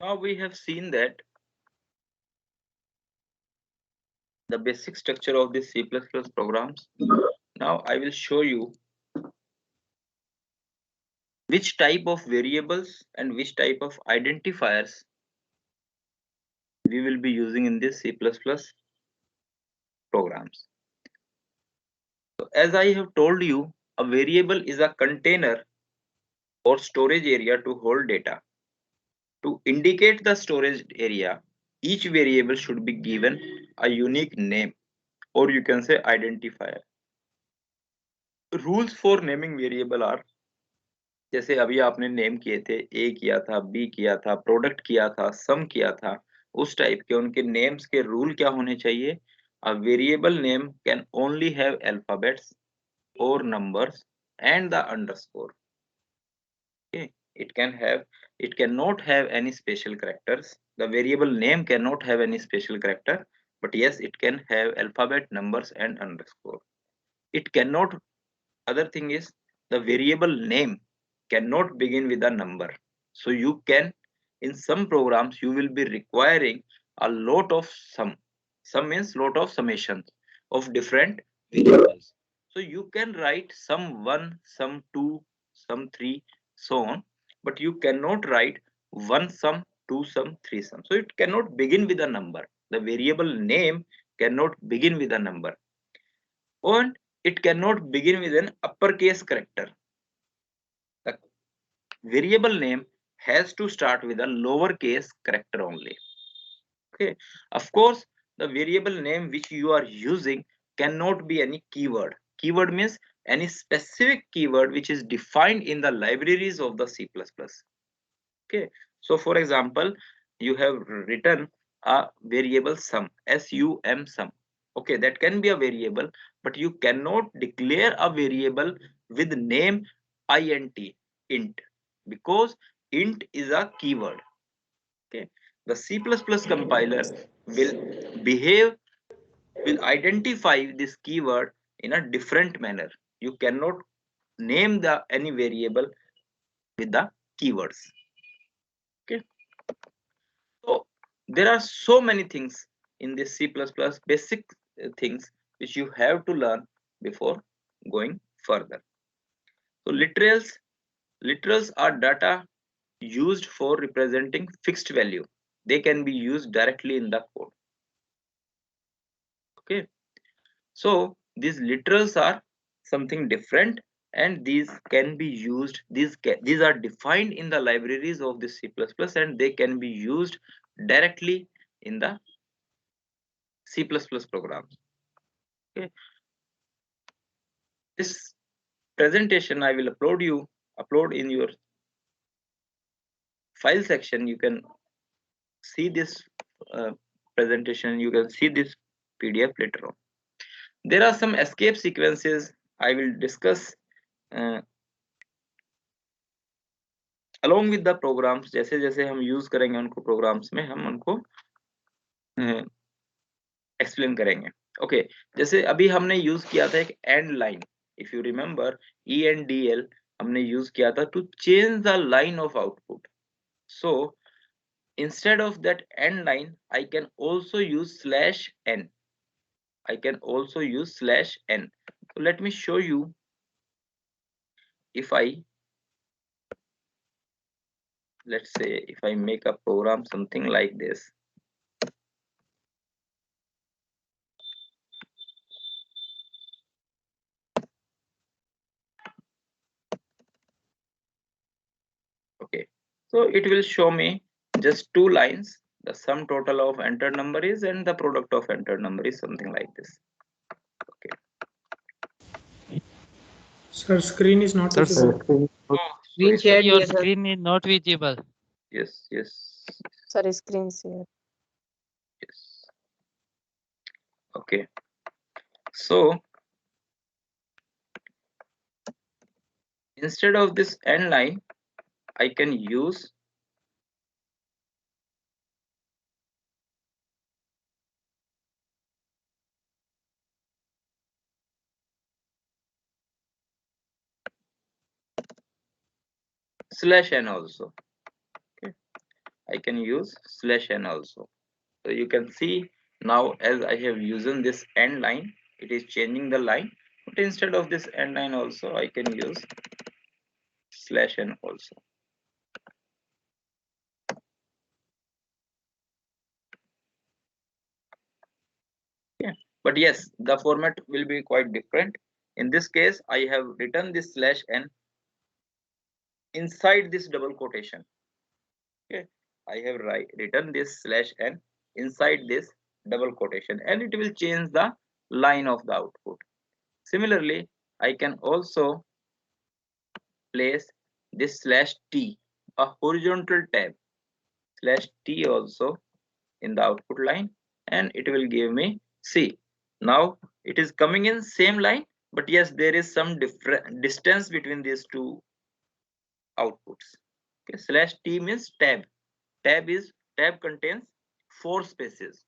Now we have seen that the basic structure of the C++ programs. Now I will show you which type of variables and which type of identifiers we will be using in this C++ programs. So as I have told you, a variable is a container or storage area to hold data. To indicate the storage area, each variable should be given a unique name, or you can say identifier. Rules for naming variable are, जैसे अभी आपने name किए थे, ए किया था, B किया था, product किया था, सम किया था, उस टाइप के उनके नेम्स के रूल क्या होने चाहिए? A variable name can only have alphabets और numbers and the underscore. Okay, it cannot have any special characters. The variable name cannot have any special character, but yes, it can have alphabet, numbers and underscore. It cannot, other thing is, the variable name cannot begin with a number. So you can, in some programs you will be requiring a lot of sum means lot of summations of different variables. So you can write sum1, sum2, sum3, so on, but you cannot write one sum, two sum, three sum. So it cannot begin with a number. The variable name cannot begin with a number, and it cannot begin with an uppercase character. The variable name has to start with a lowercase character only. Okay, of course, the variable name which you are using cannot be any keyword. Keyword means any specific keyword which is defined in the libraries of the C++. Okay, so for example, you have written a variable sum, sum sum. Okay, that can be a variable, but you cannot declare a variable with name int, because int is a keyword. Okay, the C++ compiler will behave, will identify this keyword in a different manner. You cannot name the any variable with the keywords. Okay, so there are so many things in this C++ basic things which you have to learn before going further. So literals are data used for representing fixed value. They can be used directly in the code. Okay, so these literals are something different, and these can be used, these are defined in the libraries of the C++, and they can be used directly in the C++ programs. Okay, this presentation I will upload in your file section. You can see this uh, presentation, you can see this PDF later on. There are some escape sequences I will discuss uh, along with the programs. जैसे जैसे हम use करेंगे उनको programmes में, हम उनको explain करेंगे. Okay, जैसे अभी हमने यूज किया था एक end line. If you remember, ENDL हमने यूज किया था to change the line of output. So instead of that end line, I can also use /n. I can also use /n. So let me show you. If I, let's say, if I make a program something like this. Okay, so it will show me just two lines. The sum total of entered number is, and the product of entered number is, something like this. Okay. Sir, screen is not Sir, visible. Oh, Screen sorry, sir, shared sorry. your here, sir. screen is not visible. Yes, yes, Sorry, screen share. yes. Okay. So instead of this end line, I can use /n also. Okay. I can use /n also. So you can see now, as I have used this end line, it is changing the line, but instead of this end line also I can use /n also. Yeah, but yes, the format will be quite different. In this case, I have written this /n inside this double quotation. Okay, I have written this /n inside this double quotation, and it will change the line of the output. Similarly, I can also place this /t, a horizontal tab, /t also in the output line, and it will give me C. Now it is coming in same line, but yes, there is some different distance between these two outputs. Okay, /t means tab. Tab contains 4 spaces.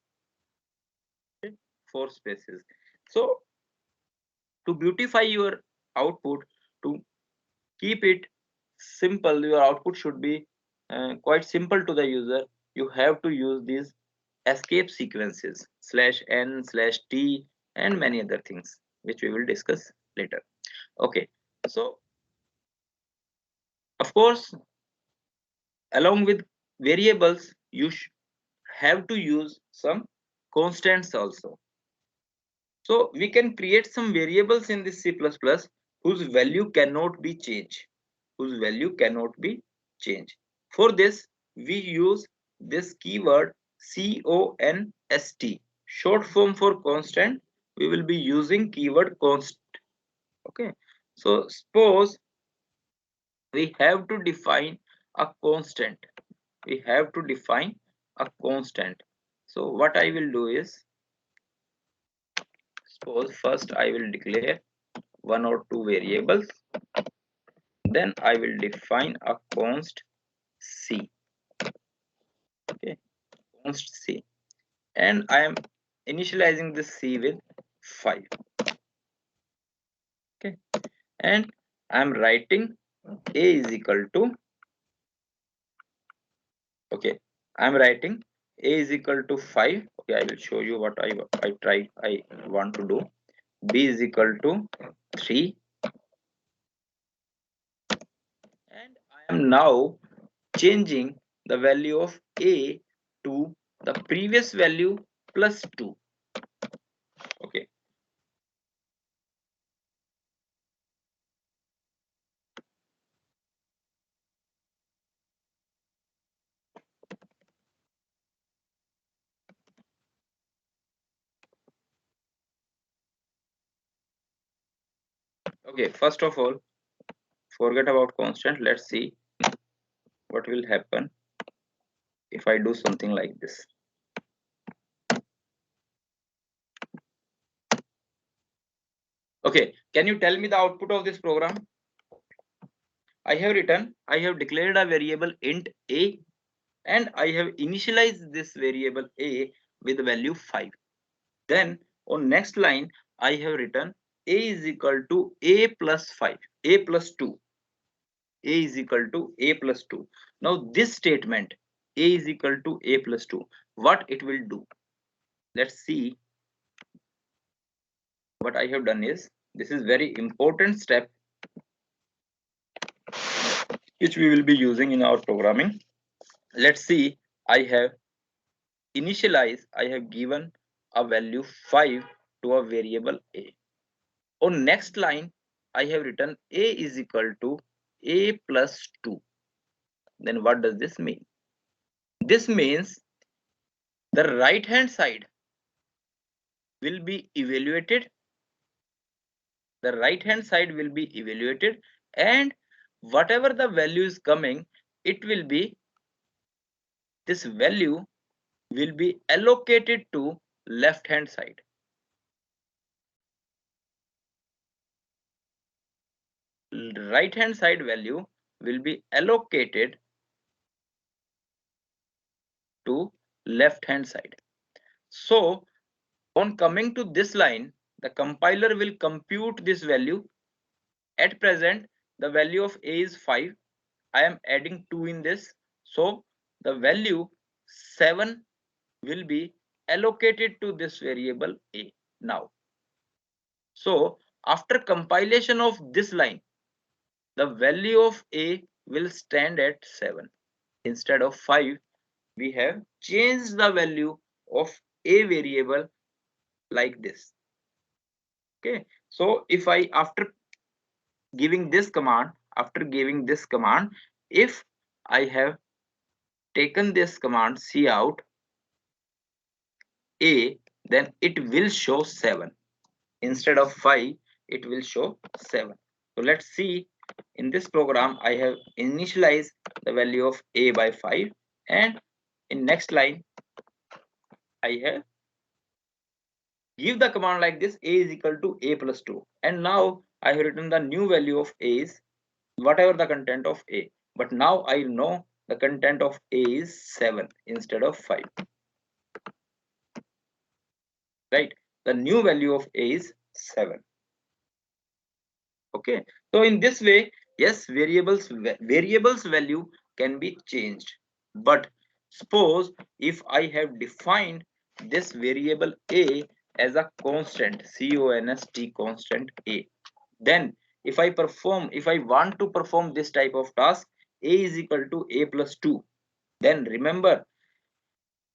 Okay, 4 spaces. So to beautify your output, to keep it simple, your output should be quite simple to the user. You have to use these escape sequences /n/t and many other things which we will discuss later. Okay, so of course, along with variables, you have to use some constants also. So we can create some variables in this C++ whose value cannot be changed. Whose value cannot be changed. For this, we use this keyword const. Short form for constant. We will be using keyword const. Okay. So suppose we have to define a constant. We have to define a constant. So what I will do is, suppose first I will declare one or two variables, then I will define a const C. Okay, const C, and I am initializing this C with 5. Okay, and I am writing A is equal to, okay, I am writing A is equal to 5. Okay, I will show you what I want to do. B is equal to 3, and I am now changing the value of A to the previous value plus 2. Okay, okay, first of all, forget about constant. Let's see what will happen if I do something like this. Okay, can you tell me the output of this program? I have declared a variable int A, and I have initialized this variable A with the value 5. Then on next line, I have written A is equal to A plus 5, A plus 2. A is equal to A plus 2. Now this statement, A is equal to A plus 2, what it will do? Let's see. What I have done is, this is very important step which we will be using in our programming. Let's see, I have initialized, I have given a value 5 to a variable A. On next line, I have written A is equal to A plus 2. Then what does this mean? This means the right hand side will be evaluated. The right hand side will be evaluated, and whatever the value is coming, it will be, this value will be allocated to left hand side. Right hand side value will be allocated to left hand side. So on coming to this line, the compiler will compute this value. At present, the value of A is 5. I am adding 2 in this. So the value 7 will be allocated to this variable a now. So after compilation of this line, the value of a will stand at 7 instead of 5. We have changed the value of a variable like this. Okay, so if I after giving this command, if I have taken this command cout a, then it will show 7 instead of 5. It will show 7. So let's see, in this program I have initialized the value of a by 5, and in next line I have give the command like this, a is equal to a plus 2, and now I have written the new value of a is whatever the content of a, but now I know the content of a is 7 instead of 5, right? The new value of a is 7. Okay, so in this way, yes, variables value can be changed. But suppose if I have defined this variable a as a constant, constant a, then if I want to perform this type of task, a is equal to a plus 2, then remember,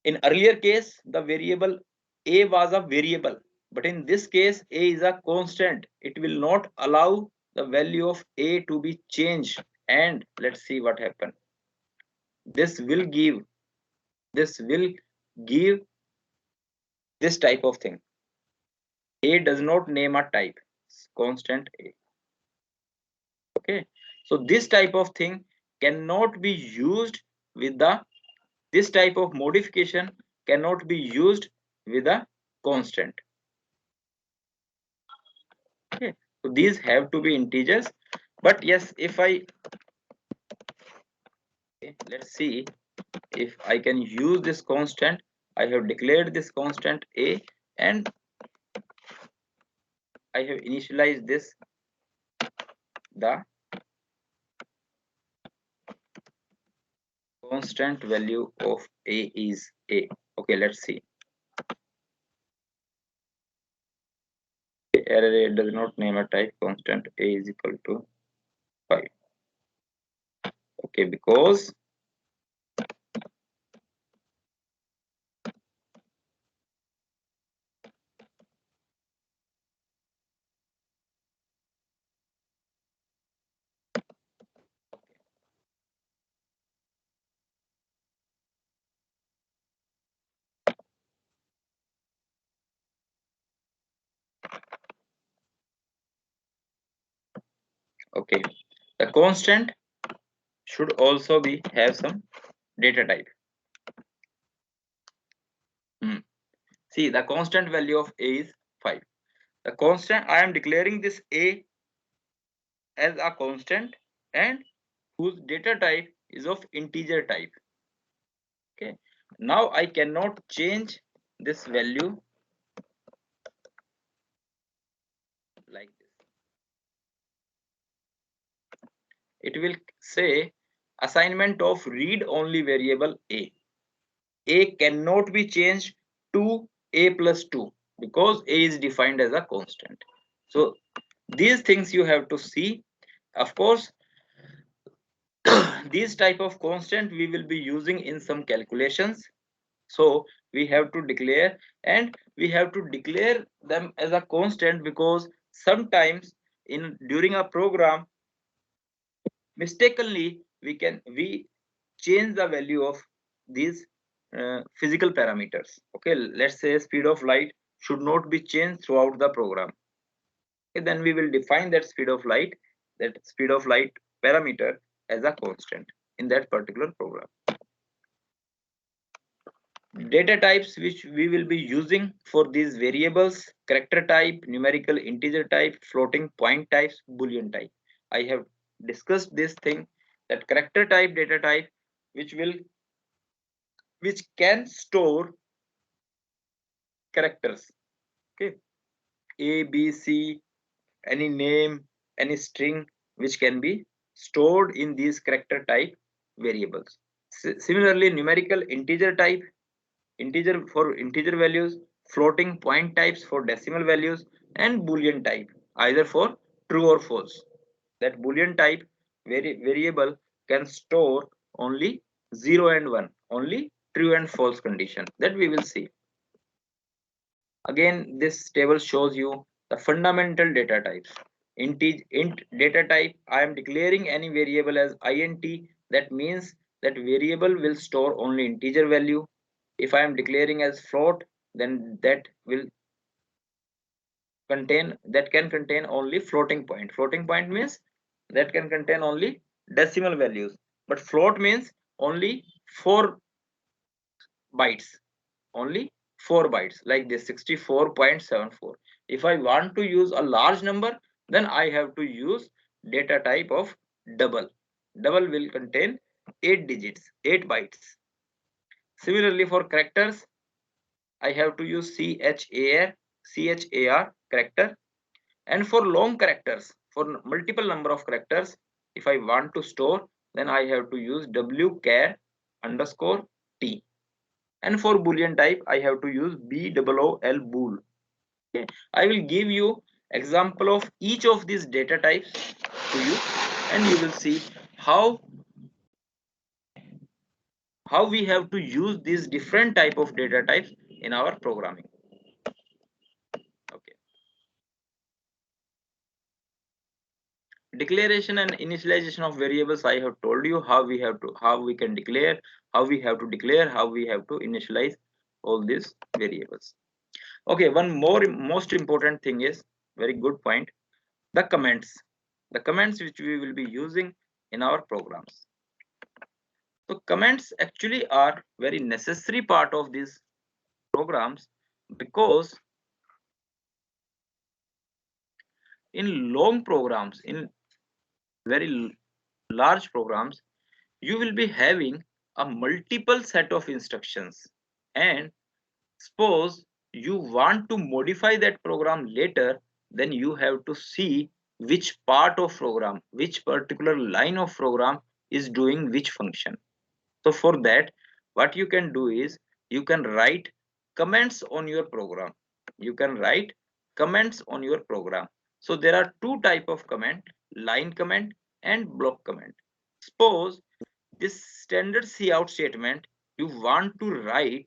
in earlier case the variable a was a variable, but in this case a is a constant. It will not allow the value of a to be changed, and let's see what happens. This will give this type of thing. A does not name a type, constant a. Okay, so this type of thing cannot be used with the this type of modification cannot be used with a constant. Okay, so these have to be integers. But yes, if I let's see if I can use this constant. I have declared this constant a, and I have initialized this, the constant value of a is a. Okay, let's see. Array does not name a type, constant a is equal to 5. Okay, because okay, the constant should also be have some data type. See, the constant value of a is 5. The constant, I am declaring this a as a constant and whose data type is of integer type. Okay, now I cannot change this value like this. It will say assignment of read only variable a. A cannot be changed to a plus 2 because a is defined as a constant. So these things you have to see. Of course, these type of constant we will be using in some calculations. So we have to declare, and we have to declare them as a constant because sometimes in during a program mistakenly we change the value of these physical parameters. Okay, let's say speed of light should not be changed throughout the program. Okay, then we will define that speed of light parameter as a constant in that particular program. Data types which we will be using for these variables: character type, numerical integer type, floating point types, boolean type. I have discussed this thing, that character type data type which can store characters. Okay, a, b, c, any name, any string which can be stored in these character type variables. Similarly, numerical integer type, integer for integer values, floating point types for decimal values, and boolean type, either for true or false. That boolean type variable can store only 0 and 1, only true and false condition, that we will see. Again, this table shows you the fundamental data types. Int data type, I am declaring any variable as int. That means that variable will store only integer value. If I am declaring as float, then that can contain only floating point. Floating point means that can contain only decimal values, but float means only 4 bytes, only 4 bytes, like this 64.74. If I want to use a large number, then I have to use data type of double. Double will contain 8 digits, 8 bytes. Similarly, for characters, I have to use char character. And for long characters, for multiple number of characters, if I want to store, then I have to use wchar underscore t. And for boolean type, I have to use bool bool. Okay. I will give you example of each of these data types to you, and you will see how we have to use these different type of data types in our programming. Okay. Declaration and initialization of variables, I have told you how we can declare, how we have to initialize all these variables. Okay, one more most important thing is, very good point, the comments which we will be using in our programs. So comments actually are very necessary part of these programs, because in long programs, in very large programs, you will be having a multiple set of instructions, and suppose you want to modify that program later, then you have to see which part of program, which particular line of program is doing which function. So for that, what you can do is, you can write comments on your program. You can write comments on your program. So there are two type of comment: line comment and block comment. Suppose this standard cout statement, you want to write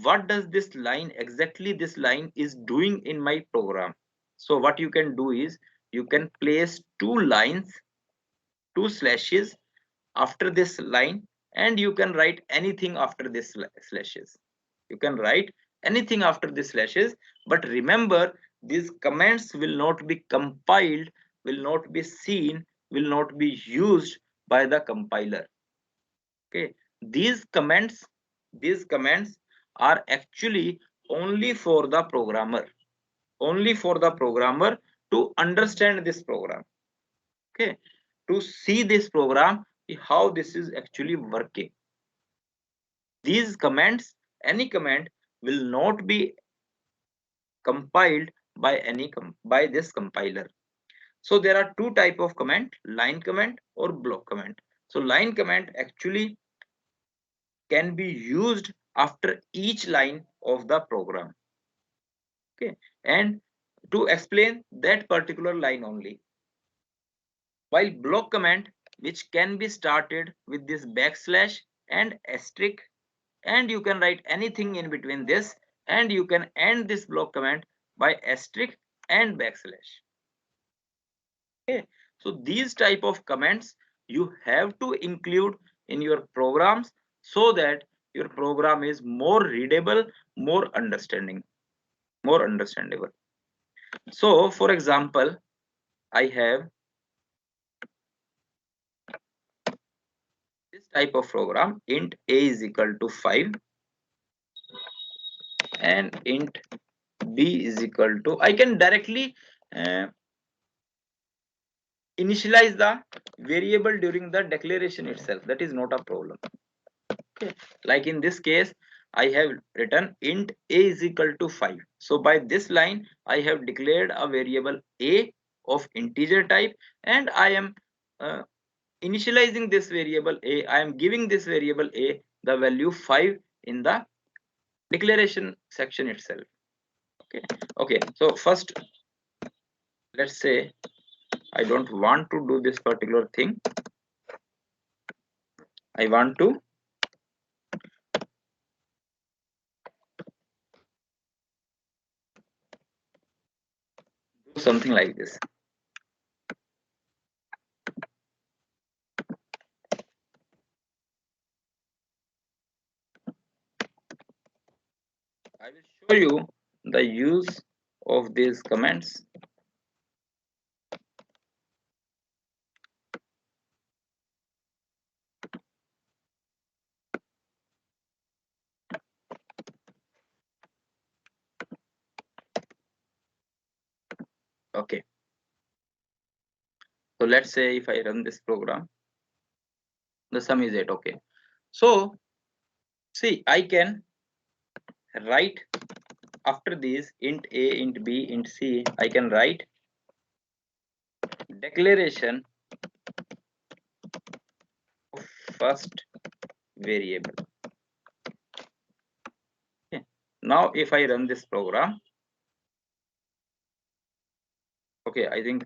what does this line is doing in my program. So what you can do is, you can place two lines, two slashes after this line, and you can write anything after this slashes. You can write anything after this slashes, but remember, these comments will not be compiled, will not be seen, will not be used by the compiler. Okay, these comments are actually only for the programmer, to understand this program. Okay, to see this program, how this is actually working. These comments, any comment will not be compiled by this compiler. So there are two type of comment: line comment or block comment. So line comment actually can be used after each line of the program. Okay, and to explain that particular line only. While block comment, which can be started with this backslash and asterisk, and you can write anything in between this, and you can end this block comment by asterisk and backslash. Okay, so these type of comments you have to include in your programs, so that your program is more readable, more understandable. So for example, I have this type of program: int a is equal to 5 and int b is equal to, I can directly initialize the variable during the declaration itself. That is not a problem. Okay, like in this case, I have written int a is equal to 5. So by this line, I have declared a variable a of integer type, and I am initializing this variable a, I am giving this variable a the value 5 in the declaration section itself. Okay, so first let's say I don't want to do this particular thing. I want to do something like this. I will show you the use of these comments. Okay, so let's say if I run this program, the sum is 8. Okay, so see, I can write after these int a, int b, int c, I can write declaration of first variable. Okay. Now if I run this program, okay, I think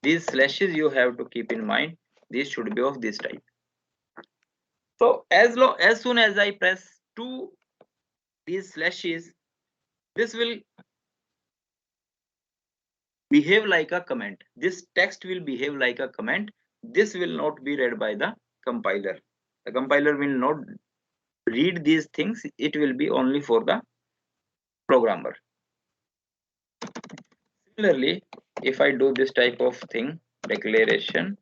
these slashes you have to keep in mind, these should be of this type. So as soon as I press these slashes, this will behave like a comment. This text will behave like a comment. This will not be read by the compiler. The compiler will not read these things. It will be only for the programmer. Similarly, if I do this type of thing, declaration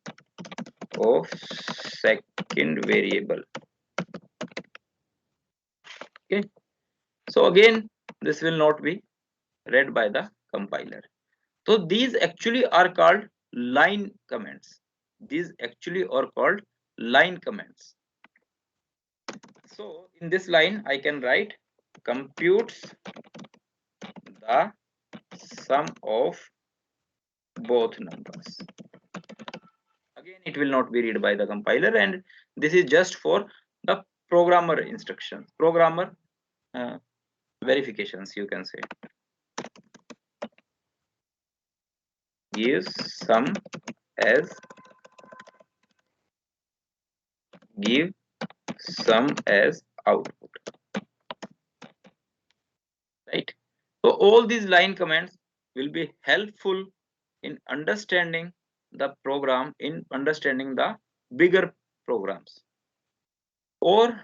of second variable. Okay, so again this will not be read by the compiler. So these actually are called line comments. These actually are called line comments. So in this line I can write computes the sum of both numbers. Again it will not be read by the compiler, and this is just for the programmer instructions, programmer verifications, you can say. Give sum as output, right? So all these line comments will be helpful in understanding the program, in understanding the bigger programs. Or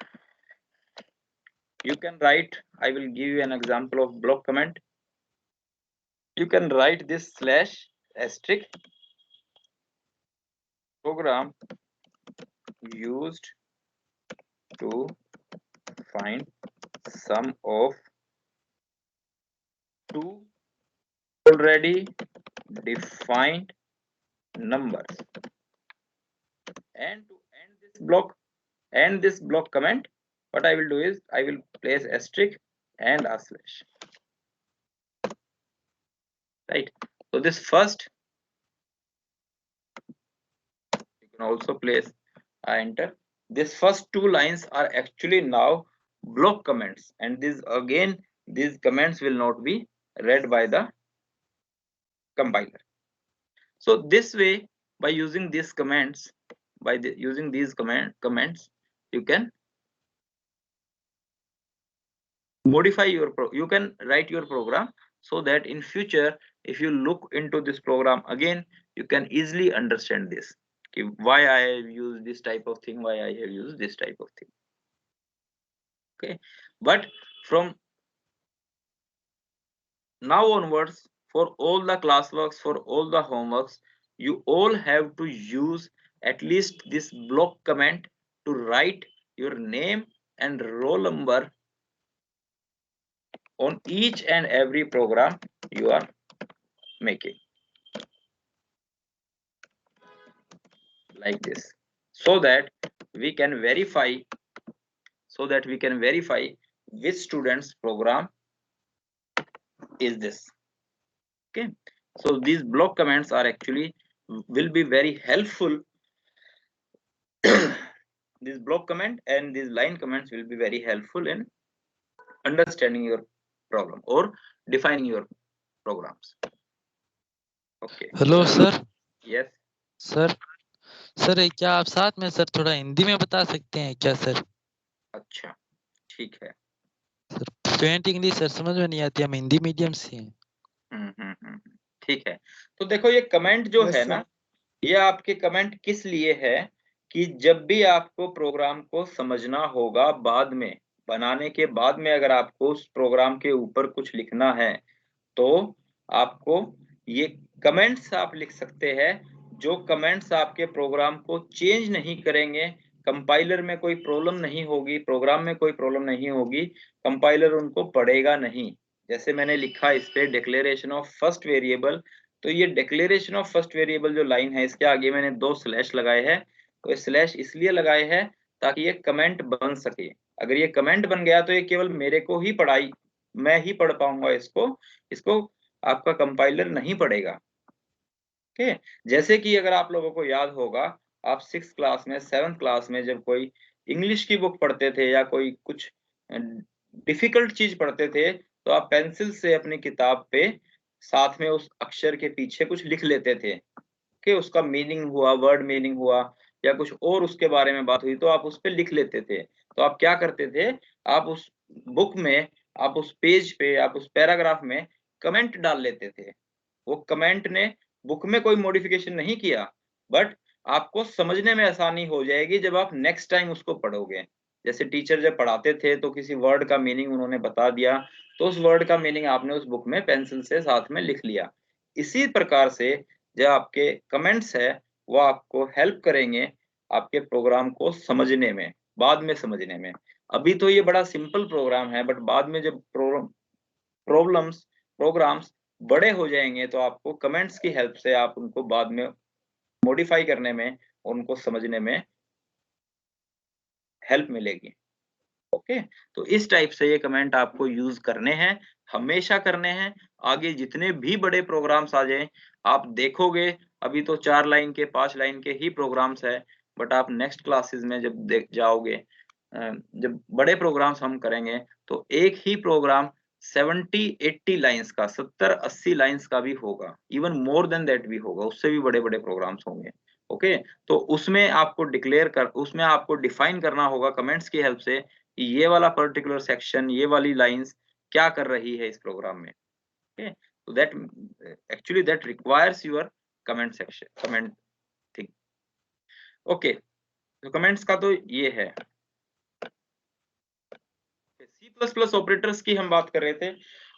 you can write, I will give you an example of block comment. You can write this slash asterisk program used to find sum of two already defined numbers. And to end this block comment, what I will do is I will place asterisk and a slash, right? So this first, you can also place a enter. This first two lines are actually now block comments, and these comments will not be read by the compiler. So this way, by using these comments, using these comments, you can modify you can write your program so that in future if you look into this program again, you can easily understand this. Okay, why I have used this type of thing, why I have used this type of thing. Okay, but from now onwards, for all the classworks, for all the homeworks, you all have to use at least this block comment to write your name and roll number on each and every program you are making, like this, so that we can verify which student's program is this. Okay, so these block comments are actually will be very helpful. This block comment and these line comments will be very helpful in understanding your problem or defining your programs. Okay. Hello sir. Yes. Sir क्या आप साथ में sir थोड़ा हिंदी में बता सकते हैं क्या सर? अच्छा, ठीक है। सर फ्लुएंट इंग्लिश सर समझ में नहीं आती, हम हिंदी मीडियम से हैं. ठीक है। तो देखो ये कमेंट जो Yes, है sir. ना, ये आपके कमेंट किस लिए है कि जब भी आपको प्रोग्राम को समझना होगा, बाद में बनाने के बाद में अगर आपको उस प्रोग्राम के ऊपर कुछ लिखना है तो आपको ये कमेंट्स आप लिख सकते हैं, जो कमेंट्स आपके प्रोग्राम को चेंज नहीं करेंगे, कंपाइलर में कोई प्रॉब्लम नहीं होगी, प्रोग्राम में कोई प्रॉब्लम नहीं होगी, कंपाइलर उनको पढ़ेगा नहीं। जैसे मैंने लिखा इस पे डिक्लेरेशन ऑफ फर्स्ट वेरिएबल, तो ये डिक्लेरेशन ऑफ फर्स्ट वेरिएबल जो लाइन है इसके आगे मैंने 2 स्लैश लगाए हैं। तो ये स्लैश इसलिए लगाए हैं ताकि ये कमेंट बन सके। अगर ये कमेंट बन गया तो ये केवल मेरे को ही मैं ही पढ़ पाऊंगा इसको आपका कंपाइलर नहीं पढ़ेगा। ओके, जैसे कि अगर आप लोगों को याद होगा, आप 6th क्लास में 7th क्लास में जब कोई इंग्लिश की बुक पढ़ते थे या कोई कुछ डिफिकल्ट चीज पढ़ते थे तो आप पेंसिल से अपनी किताब पे साथ में उस अक्षर के पीछे कुछ लिख लेते थे कि उसका मीनिंग हुआ, वर्ड मीनिंग हुआ या कुछ और उसके बारे में बात हुई तो आप उस पे लिख लेते थे। तो आप क्या करते थे, आप उस बुक में, आप उस पेज पे, आप उस पैराग्राफ में कमेंट डाल लेते थे। वो कमेंट ने बुक में कोई मॉडिफिकेशन नहीं किया, बट आपको समझने में आसानी हो जाएगी जब आप नेक्स्ट टाइम उसको पढ़ोगे। जैसे टीचर जब पढ़ाते थे तो किसी वर्ड का मीनिंग उन्होंने बता दिया, तो उस वर्ड का मीनिंग आपने उस बुक में पेंसिल से साथ में लिख लिया। इसी प्रकार से जो आपके कमेंट्स है वो आपको हेल्प करेंगे आपके प्रोग्राम को समझने में, बाद में समझने में। अभी तो ये बड़ा सिंपल प्रोग्राम है, बट बाद में जब प्रोग्राम्स बड़े हो जाएंगे तो आपको कमेंट्स की हेल्प से आप उनको बाद में मॉडिफाई करने में, उनको समझने में हेल्प मिलेगी। ओके, तो इस टाइप से ये कमेंट आपको यूज करने हैं, हमेशा करने हैं। आगे जितने भी बड़े प्रोग्राम्स आ जाएं, आप देखोगे अभी तो 4 लाइन के 5 लाइन के ही प्रोग्राम्स है, बट आप नेक्स्ट क्लासेस में जब देख जाओगे, जब बड़े प्रोग्राम्स हम करेंगे तो एक ही प्रोग्राम 70-80 लाइंस का, 70-80 लाइंस का भी होगा, इवन मोर देन दैट भी होगा, उससे भी बड़े बड़े प्रोग्राम्स होंगे। ओके, तो उसमें आपको डिफाइन करना होगा कमेंट्स की हेल्प से कि ये वाला पर्टिकुलर सेक्शन, ये वाली लाइंस क्या कर रही है इस प्रोग्राम में। ओके, तो that actually that requires your comment section, comment thing. Okay, तो कमेंट्स का तो ये है। C++ ऑपरेटर्स की हम बात कर रहे थे।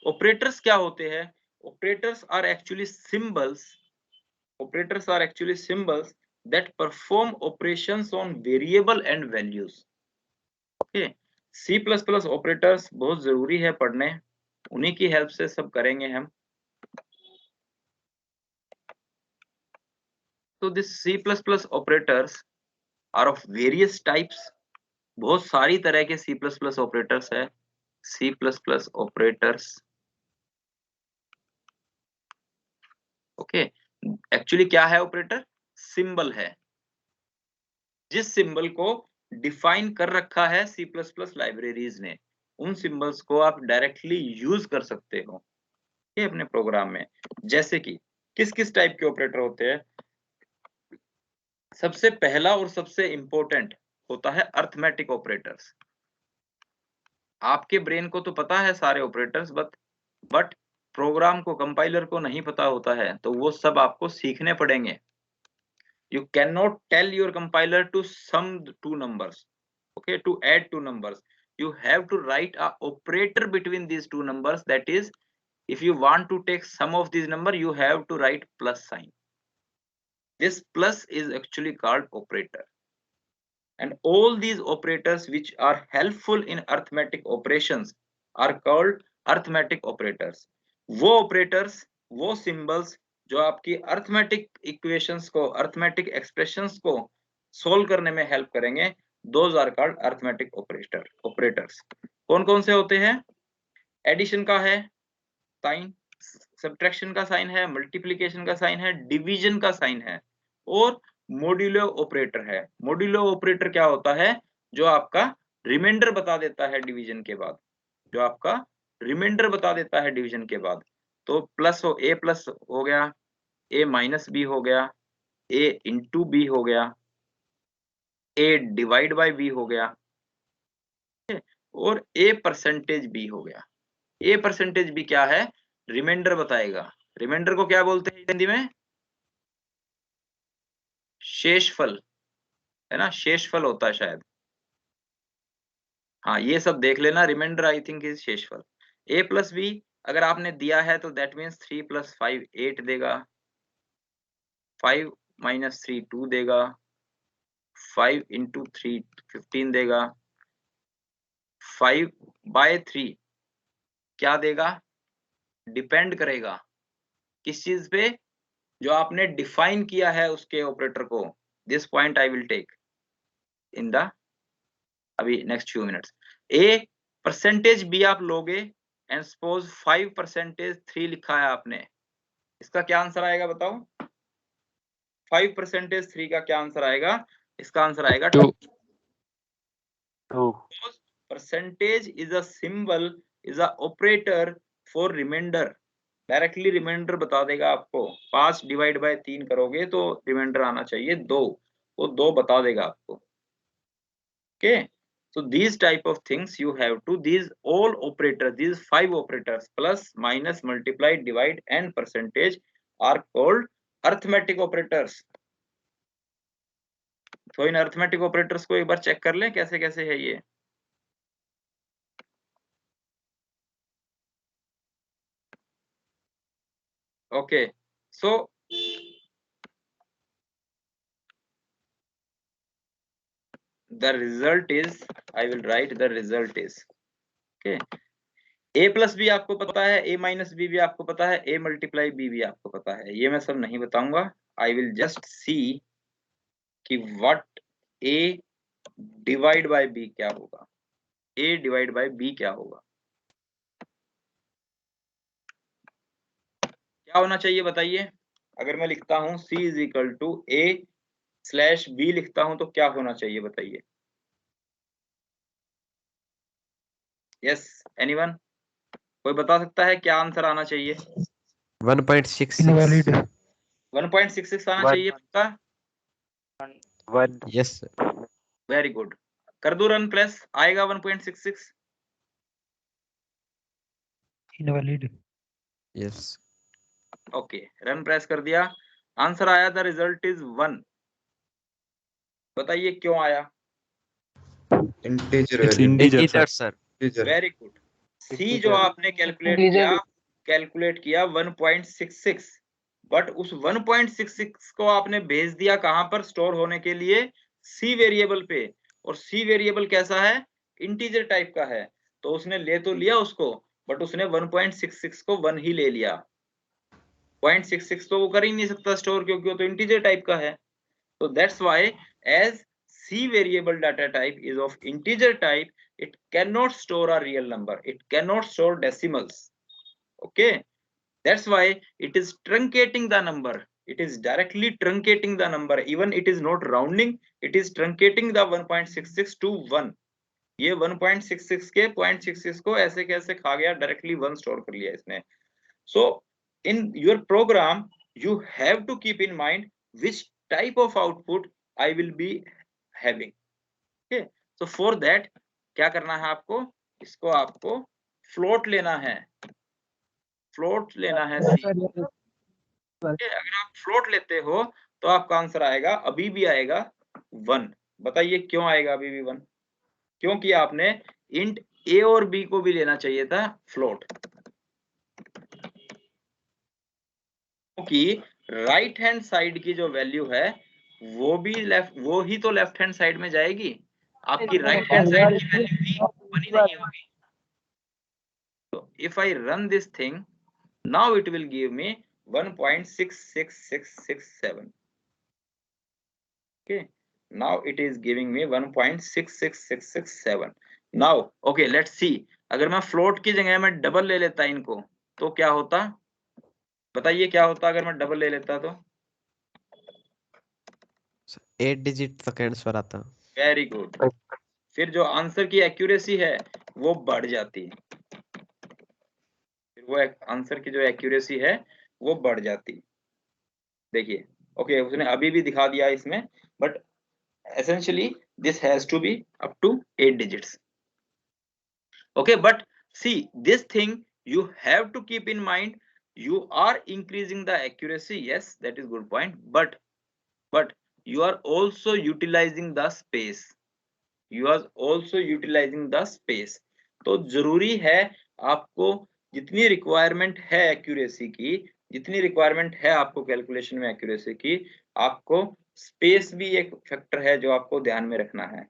ऑपरेटर्स क्या होते हैं? Operators are actually symbols, operators are actually symbols that perform operations on variable and values. Okay, C++ operators बहुत जरूरी है पढ़ने, उन्हीं की हेल्प से सब करेंगे हम। तो this C++ operators are of various types, बहुत सारी तरह के C++ ऑपरेटर्स है। C++ ऑपरेटर्स, ओके, एक्चुअली क्या है ऑपरेटर? सिंबल है, जिस सिंबल को डिफाइन कर रखा है C++ लाइब्रेरीज ने, उन सिंबल्स को आप डायरेक्टली यूज कर सकते हो ये अपने प्रोग्राम में। जैसे कि किस किस टाइप के ऑपरेटर होते हैं? सबसे पहला और सबसे इंपॉर्टेंट होता है अर्थमेटिक ऑपरेटर्स। आपके ब्रेन को तो पता है सारे ऑपरेटर्स, बट प्रोग्राम को, कंपाइलर को नहीं पता होता है, तो वो सब आपको सीखने पड़ेंगे। You cannot tell your compiler to sum 2 numbers, okay, to add 2 numbers. You have to write a operator between these 2 numbers, that is, if you want to take sum of these number, you have to write plus sign. This plus is actually called operator. And all these operators which are helpful in arithmetic operations are called arithmetic operators. वो operators, वो symbols जो आपकी arithmetic equations को, arithmetic expressions को solve करने में help करेंगे, those are called arithmetic operators. कौन कौन से होते हैं? एडिशन का है साइन, सब्ट्रैक्शन का साइन है, मल्टीप्लिकेशन का साइन है, डिवीजन का साइन है और मॉड्यूलो ऑपरेटर है। मॉड्यूलो ऑपरेटर क्या होता है? जो आपका रिमाइंडर बता देता है डिवीजन के बाद, जो आपका रिमाइंडर बता देता है डिवीजन के बाद। तो प्लस हो, ए प्लस हो गया, ए माइनस बी हो गया, ए इंटू बी हो गया, ए डिवाइड बाय बी हो गया और ए परसेंटेज बी हो गया। ए परसेंटेज बी क्या है? रिमाइंडर बताएगा। रिमाइंडर को क्या बोलते हैं हिंदी में? शेषफल, है ना, शेषफल होता है शायद। हाँ, ये सब देख लेना। रिमाइंडर आई थिंक इज शेषफल। ए प्लस बी अगर आपने दिया है तो दैट मीन्स 3 + 5 8 देगा, 5 - 3 2 देगा, 5 × 3 15 देगा, 5/3 क्या देगा? डिपेंड करेगा किस चीज पे? जो आपने डिफाइन किया है उसके ऑपरेटर को। This point I will take in the अभी next few minutes. A percentage B आप लोगे एंड सपोज 5% 3 लिखा है आपने, इसका क्या आंसर आएगा बताओ? 5% 3 का क्या आंसर आएगा? इसका आंसर आएगा 2। Percentage is a symbol, is a operator for reminder. Directly reminder बता देगा आपको। 5 डिवाइड बाय 3 करोगे तो रिमाइंडर आना चाहिए 2, वो 2 बता देगा आपको। Okay, so these type of things you have to, these all operators, these 5 operators plus, minus, multiply, divide and percentage are called arithmetic operators. तो इन अरिथमेटिक ऑपरेटर्स को एक बार चेक कर लें कैसे कैसे है ये। Okay, so the result is, I will write the result is, okay, a plus b आपको पता है, a minus b भी आपको पता है, a multiply b भी आपको पता है। ये मैं सब नहीं बताऊंगा। I will just see कि what a divide by b क्या होगा, a divide by b क्या होगा, क्या होना चाहिए बताइए। अगर मैं लिखता हूं c = a/b लिखता हूं तो क्या होना चाहिए बताइए। यस, एनीवन, कोई बता सकता है क्या आंसर आना चाहिए? 1.66 1.66 आना चाहिए पक्का? 1 यस वेरी गुड, कर दो रन प्रेस, आएगा 1.66। Invalid. Yes okay, run press कर दिया, आंसर आया, द रिजल्ट इज 1। बताइए क्यों आया? Integer sir. Very good. See जो आपने कैलकुलेट किया 1.66, बट उस 1.66 को आपने भेज दिया कहां पर स्टोर होने के लिए? सी वेरिएबल पे। और सी वेरिएबल कैसा है? इंटीजर टाइप का है। तो उसने ले तो लिया उसको, बट उसने 1.66 को 1 ही ले लिया। 0.66 तो वो कर ही नहीं सकता स्टोर, क्योंकि वो तो इंटीजर टाइप का है। तो that's why as C variable data type is of integer type, it cannot store a real number, it cannot store decimals. Okay, that's why it is truncating the number, it is directly truncating the number, even it is not rounding, it is truncating the 1.66 to 1. ये 1.66 के 0.66 को ऐसे कैसे खा गया, directly 1 store कर लिया इसने। So in your program you have to keep in mind which type of output I will be having. Okay, so for that क्या करना है आपको? इसको आपको फ्लोट लेना है, फ्लोट लेना है C। okay, अगर आप फ्लोट लेते हो तो आपका आंसर आएगा, अभी भी आएगा 1। बताइए क्यों आएगा अभी भी 1? क्योंकि आपने इंट A और B को भी लेना चाहिए था फ्लोट, क्योंकि राइट हैंड साइड की जो वैल्यू है वो भी वो ही तो लेफ्ट हैंड साइड में जाएगी। आपकी राइट हैंड साइड की वैल्यू ही बनी नहीं होगी। तो if I run this thing now it will give me 1.66667। okay, now it is giving me 1.66667। now okay, let's see, अगर मैं फ्लोट की जगह में डबल ले लेता इनको तो क्या होता? बताइए क्या होता अगर मैं डबल ले लेता तो? 8 डिजिट तक आंसर आता। Very good. फिर जो आंसर की एक्यूरेसी है वो बढ़ जाती है, फिर वो आंसर की जो एक्यूरेसी है वो बढ़ जाती है। देखिए, ओके उसने अभी भी दिखा दिया इसमें, but essentially this has to be up to 8 digits. Okay, but see this thing you have to keep in mind, you are increasing the accuracy, yes that is good point, but you are also utilizing the space, you are also utilizing the space. तो जरूरी है आपको जितनी requirement है accuracy की, जितनी requirement है आपको कैलकुलेशन में एक्यूरेसी की, आपको स्पेस भी एक फैक्टर है जो आपको ध्यान में रखना है।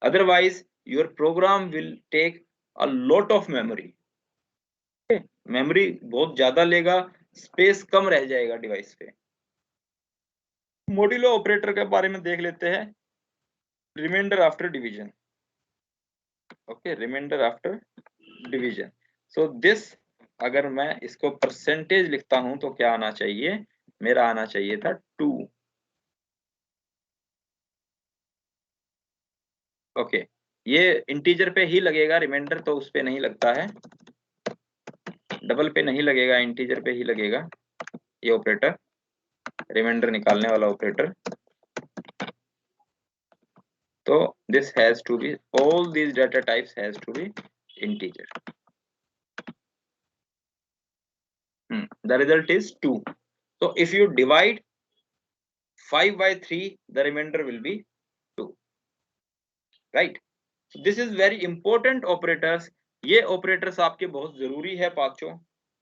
Otherwise your program will take a lot of memory, memory बहुत ज्यादा लेगा, स्पेस कम रह जाएगा डिवाइस पे। मॉड्यूलो ऑपरेटर के बारे में देख लेते हैं, reminder after division. Okay, reminder after division. So this, अगर मैं इसको परसेंटेज लिखता हूं तो क्या आना चाहिए, मेरा आना चाहिए था 2। ओके, ये इंटीजर पे ही लगेगा रिमाइंडर, तो उस पे नहीं लगता है, डबल पे नहीं लगेगा, इंटीजर पे ही लगेगा ये ऑपरेटर, रिमाइंडर निकालने वाला ऑपरेटर। तो this has to be, all these data types has to be integer. The result is 2. So if you divide 5 by 3, the remainder will be 2, right? So this is very important operators. ये operators आपके बहुत जरूरी है पांचों,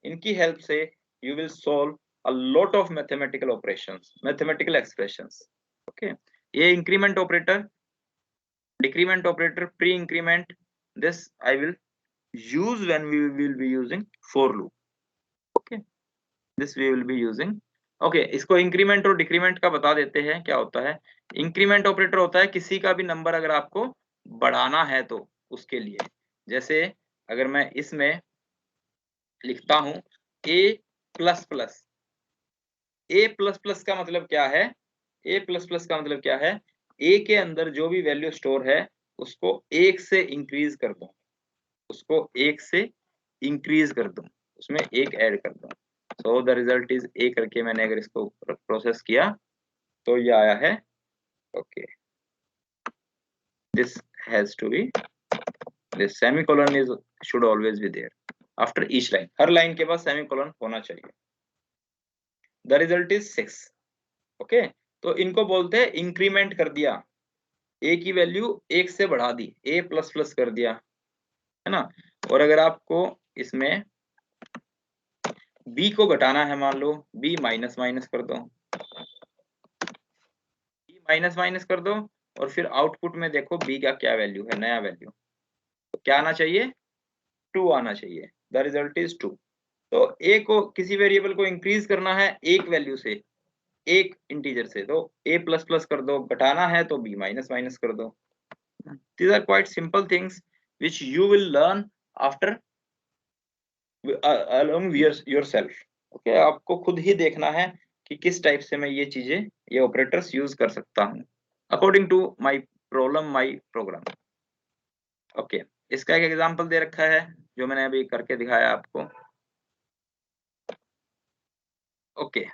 इनकी help से you will solve a lot of mathematical operations, mathematical expressions. Okay, ये increment operator, decrement operator, pre-increment, this I will use when we will be using for loop. Okay, this we will be using. Okay, इसको increment और decrement का बता देते हैं क्या होता है। इंक्रीमेंट ऑपरेटर होता है किसी का भी नंबर अगर आपको बढ़ाना है तो उसके लिए, जैसे अगर मैं इसमें लिखता हूं a plus plus, a plus plus का मतलब क्या है, a प्लस प्लस का मतलब क्या है, a के अंदर जो भी वैल्यू स्टोर है उसको 1 से इंक्रीज कर दो, उसको 1 से इंक्रीज कर दो, उसमें 1 ऐड कर दो। So the result is a करके मैंने अगर इसको प्रोसेस किया तो ये आया है। Okay, this has to be, this semicolon is should always be there after each line, हर लाइन के बाद सेमीकोलन होना चाहिए। The result is 6। ओके, तो इनको बोलते हैं इंक्रीमेंट कर दिया, ए की वैल्यू 1 से बढ़ा दी, ए प्लस प्लस कर दिया, है ना। और अगर आपको इसमें बी को घटाना है, मान लो बी माइनस माइनस कर दो, बी माइनस माइनस कर दो, और फिर आउटपुट में देखो बी का क्या वैल्यू है, नया वैल्यू, तो क्या आना चाहिए, 2 आना चाहिए। The result is 2। तो ए को, किसी वेरिएबल को इंक्रीज करना है एक वैल्यू से, एक इंटीजर से, तो ए प्लस प्लस कर दो, घटाना है तो बी माइनस माइनस कर दो। These are quite simple things which you will learn after along yourself. Okay, आपको खुद ही देखना है कि किस टाइप से मैं ये चीजें, ये ऑपरेटर्स यूज कर सकता हूँ according to my problem, my program. Okay, इसका एक एग्जांपल दे रखा है जो मैंने अभी करके दिखाया आपको। ओके,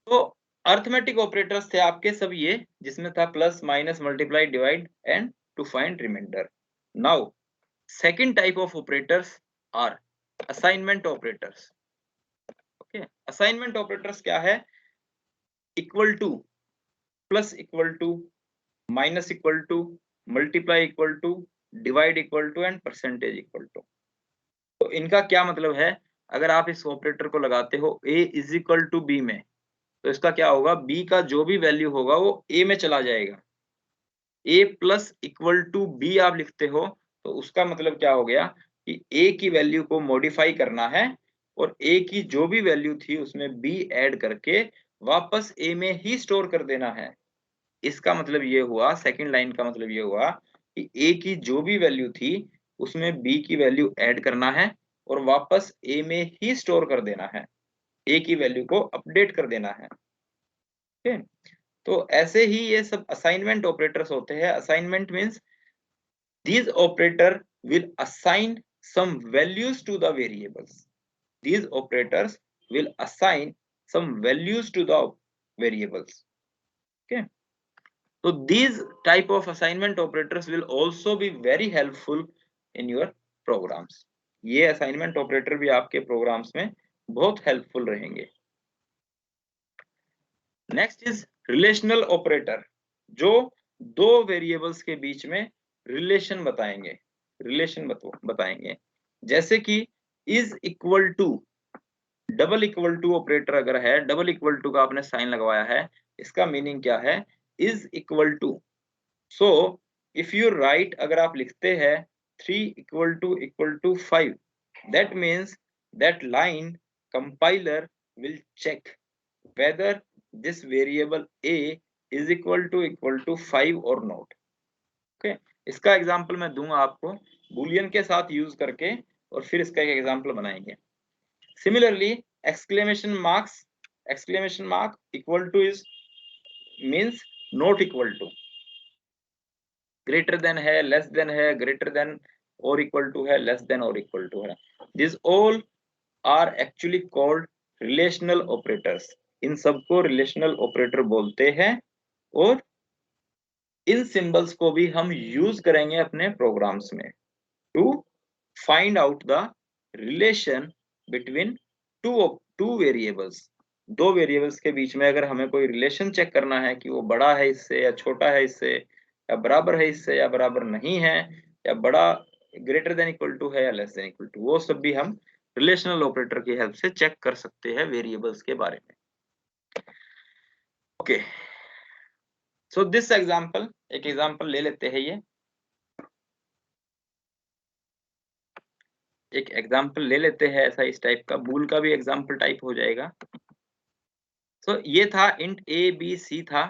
तो अर्थमेटिक ऑपरेटर्स थे आपके सब ये, जिसमें था plus minus multiply divide and to find reminder. Now second type of operators are assignment operators. Okay, assignment operators क्या है, equal to, plus equal to, minus equal to, multiply equal to, divide equal to and percentage equal to. तो इनका क्या मतलब है, अगर आप इस ऑपरेटर को लगाते हो a is equal to b में, तो इसका क्या होगा, b का जो भी वैल्यू होगा वो a में चला जाएगा। a plus equal to b आप लिखते हो तो उसका मतलब क्या हो गया कि a की वैल्यू को मॉडिफाई करना है, और a की जो भी वैल्यू थी उसमें b ऐड करके वापस a में ही स्टोर कर देना है। इसका मतलब ये हुआ, सेकंड लाइन का मतलब ये हुआ कि a की जो भी वैल्यू थी उसमें b की वैल्यू ऐड करना है और वापस a में ही स्टोर कर देना है। ए की वैल्यू को अपडेट कर देना है। ठीक है, तो ऐसे ही ये सब असाइनमेंट ऑपरेटर्स होते हैं। Assignment means these operator will assign some values to the variables. These operators will assign some values to the variables. Okay, so these type of assignment operators will also be very helpful in your programs. ये assignment operator भी आपके programs में बहुत helpful रहेंगे। Next is relational operator, जो दो variables के बीच में रिलेशन बताएंगे, रिलेशन बताएंगे। जैसे कि is equal to, double equal to operator अगर है, डबल इक्वल टू का आपने साइन लगवाया है, इसका मीनिंग क्या है? Is equal to. So if you write, अगर आप लिखते हैं 3 equal to 5, that means that line compiler will check whether this variable a is equal to 5 or not. Okay, इसका एग्जांपल मैं दूंगा आपको बूलियन के साथ यूज करके, और फिर इसका एक एग्जांपल बनाएंगे। Similarly exclamation mark equal to is means not equal to, greater than है, लेस देन है, ग्रेटर देन और इक्वल टू है, लेस देन और इक्वल टू है। This all are actually called relational operators. इन सबको रिलेशनल ऑपरेटर बोलते हैं, और इन सिंबल्स को भी हम यूज करेंगे अपने प्रोग्राम्स में to find out the relation between two variables. दो वेरिएबल्स के बीच में अगर हमें कोई रिलेशन चेक करना है कि वो बड़ा है इससे या छोटा है इससे, या बराबर है इससे या बराबर नहीं है, या बड़ा ग्रेटर देन इक्वल टू है या लेस देन इक्वल टू, वो सब भी हम रिलेशनल ऑपरेटर की हेल्प से चेक कर सकते हैं वेरिएबल्स के बारे में। ओके, सो दिस एग्जांपल, एक एग्जांपल ले लेते हैं। ये एक एग्जांपल ले लेते हैं ऐसा, इस टाइप का बूल का भी एग्जांपल टाइप हो जाएगा। सो ये था इंट ए बी सी था,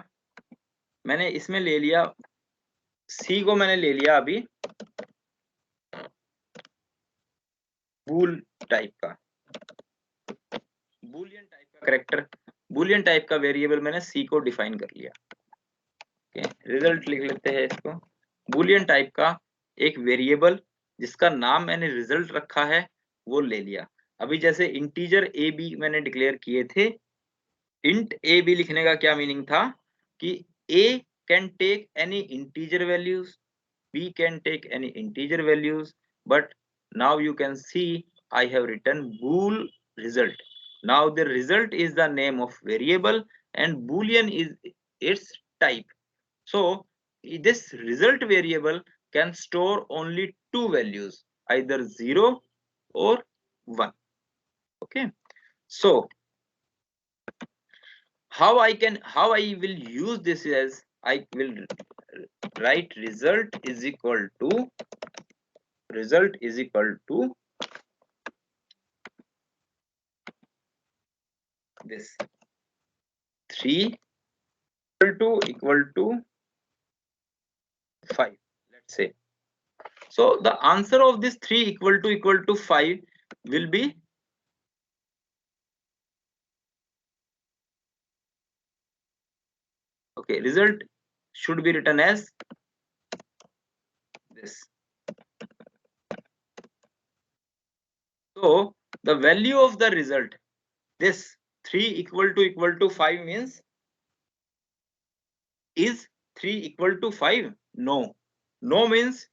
मैंने इसमें ले लिया सी को, मैंने ले लिया अभी बूल टाइप का, बूलियन टाइप का कैरेक्टर, बूलियन टाइप का वेरिएबल मैंने सी को डिफाइन कर लिया। रिजल्ट लिख लेते हैं इसको। बूलियन टाइप का एक वेरिएबल जिसका नाम मैंने रिजल्ट रखा है वो ले लिया। अभी जैसे इंटीजर ए बी मैंने डिक्लेयर किए थे, इंट ए बी लिखने का क्या मीनिंग था कि a can take any integer values, b can take any integer values, but now you can see I have written bool result. Now the result is the name of variable and boolean is its type. So this result variable can store only two values, either 0 or 1. Okay, so how I will use this as, I will write result is equal to this 3 equal to 5, let's say. So the answer of this 3 equal to 5 will be okay, result should be written as this. So the value of the result, this 3 equal to 5 means, is 3 equal to 5? No. No means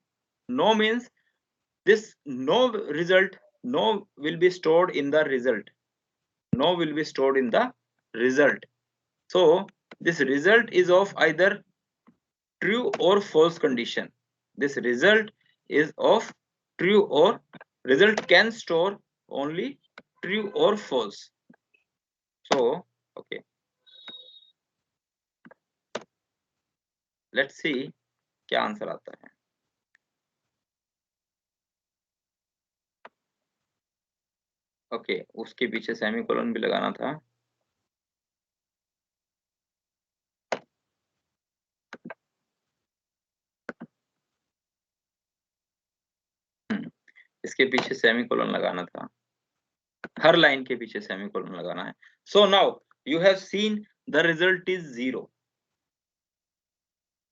this no result, no will be stored in the result. No will be stored in the result. So this result is of either true or false condition. This result is of true, or result can store only true or false. So okay, let's see क्या answer आता है। Okay, उसके पीछे semicolon भी लगाना था। इसके पीछे सेमीकोलन लगाना था। हर लाइन के पीछे सेमीकोलन लगाना है। So now you have seen the result is 0।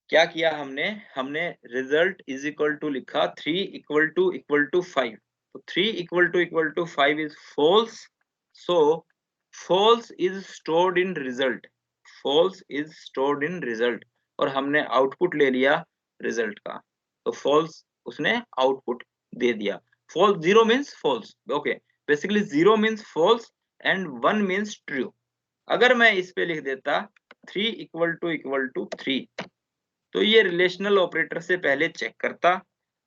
क्या किया हमने रिजल्ट इज इक्वल टू लिखा 3 इक्वल टू 5। तो 3 equal to 5 is false. So false is stored in result, false is stored in result, और हमने आउटपुट ले लिया रिजल्ट का। तो फॉल्स उसने आउटपुट दे दिया। False 0 means false. Okay, basically 0 means false and 1 means true. अगर मैं इस पे लिख देता 3 इक्वल टू 3, तो ये रिलेशनल ऑपरेटर से पहले चेक करता,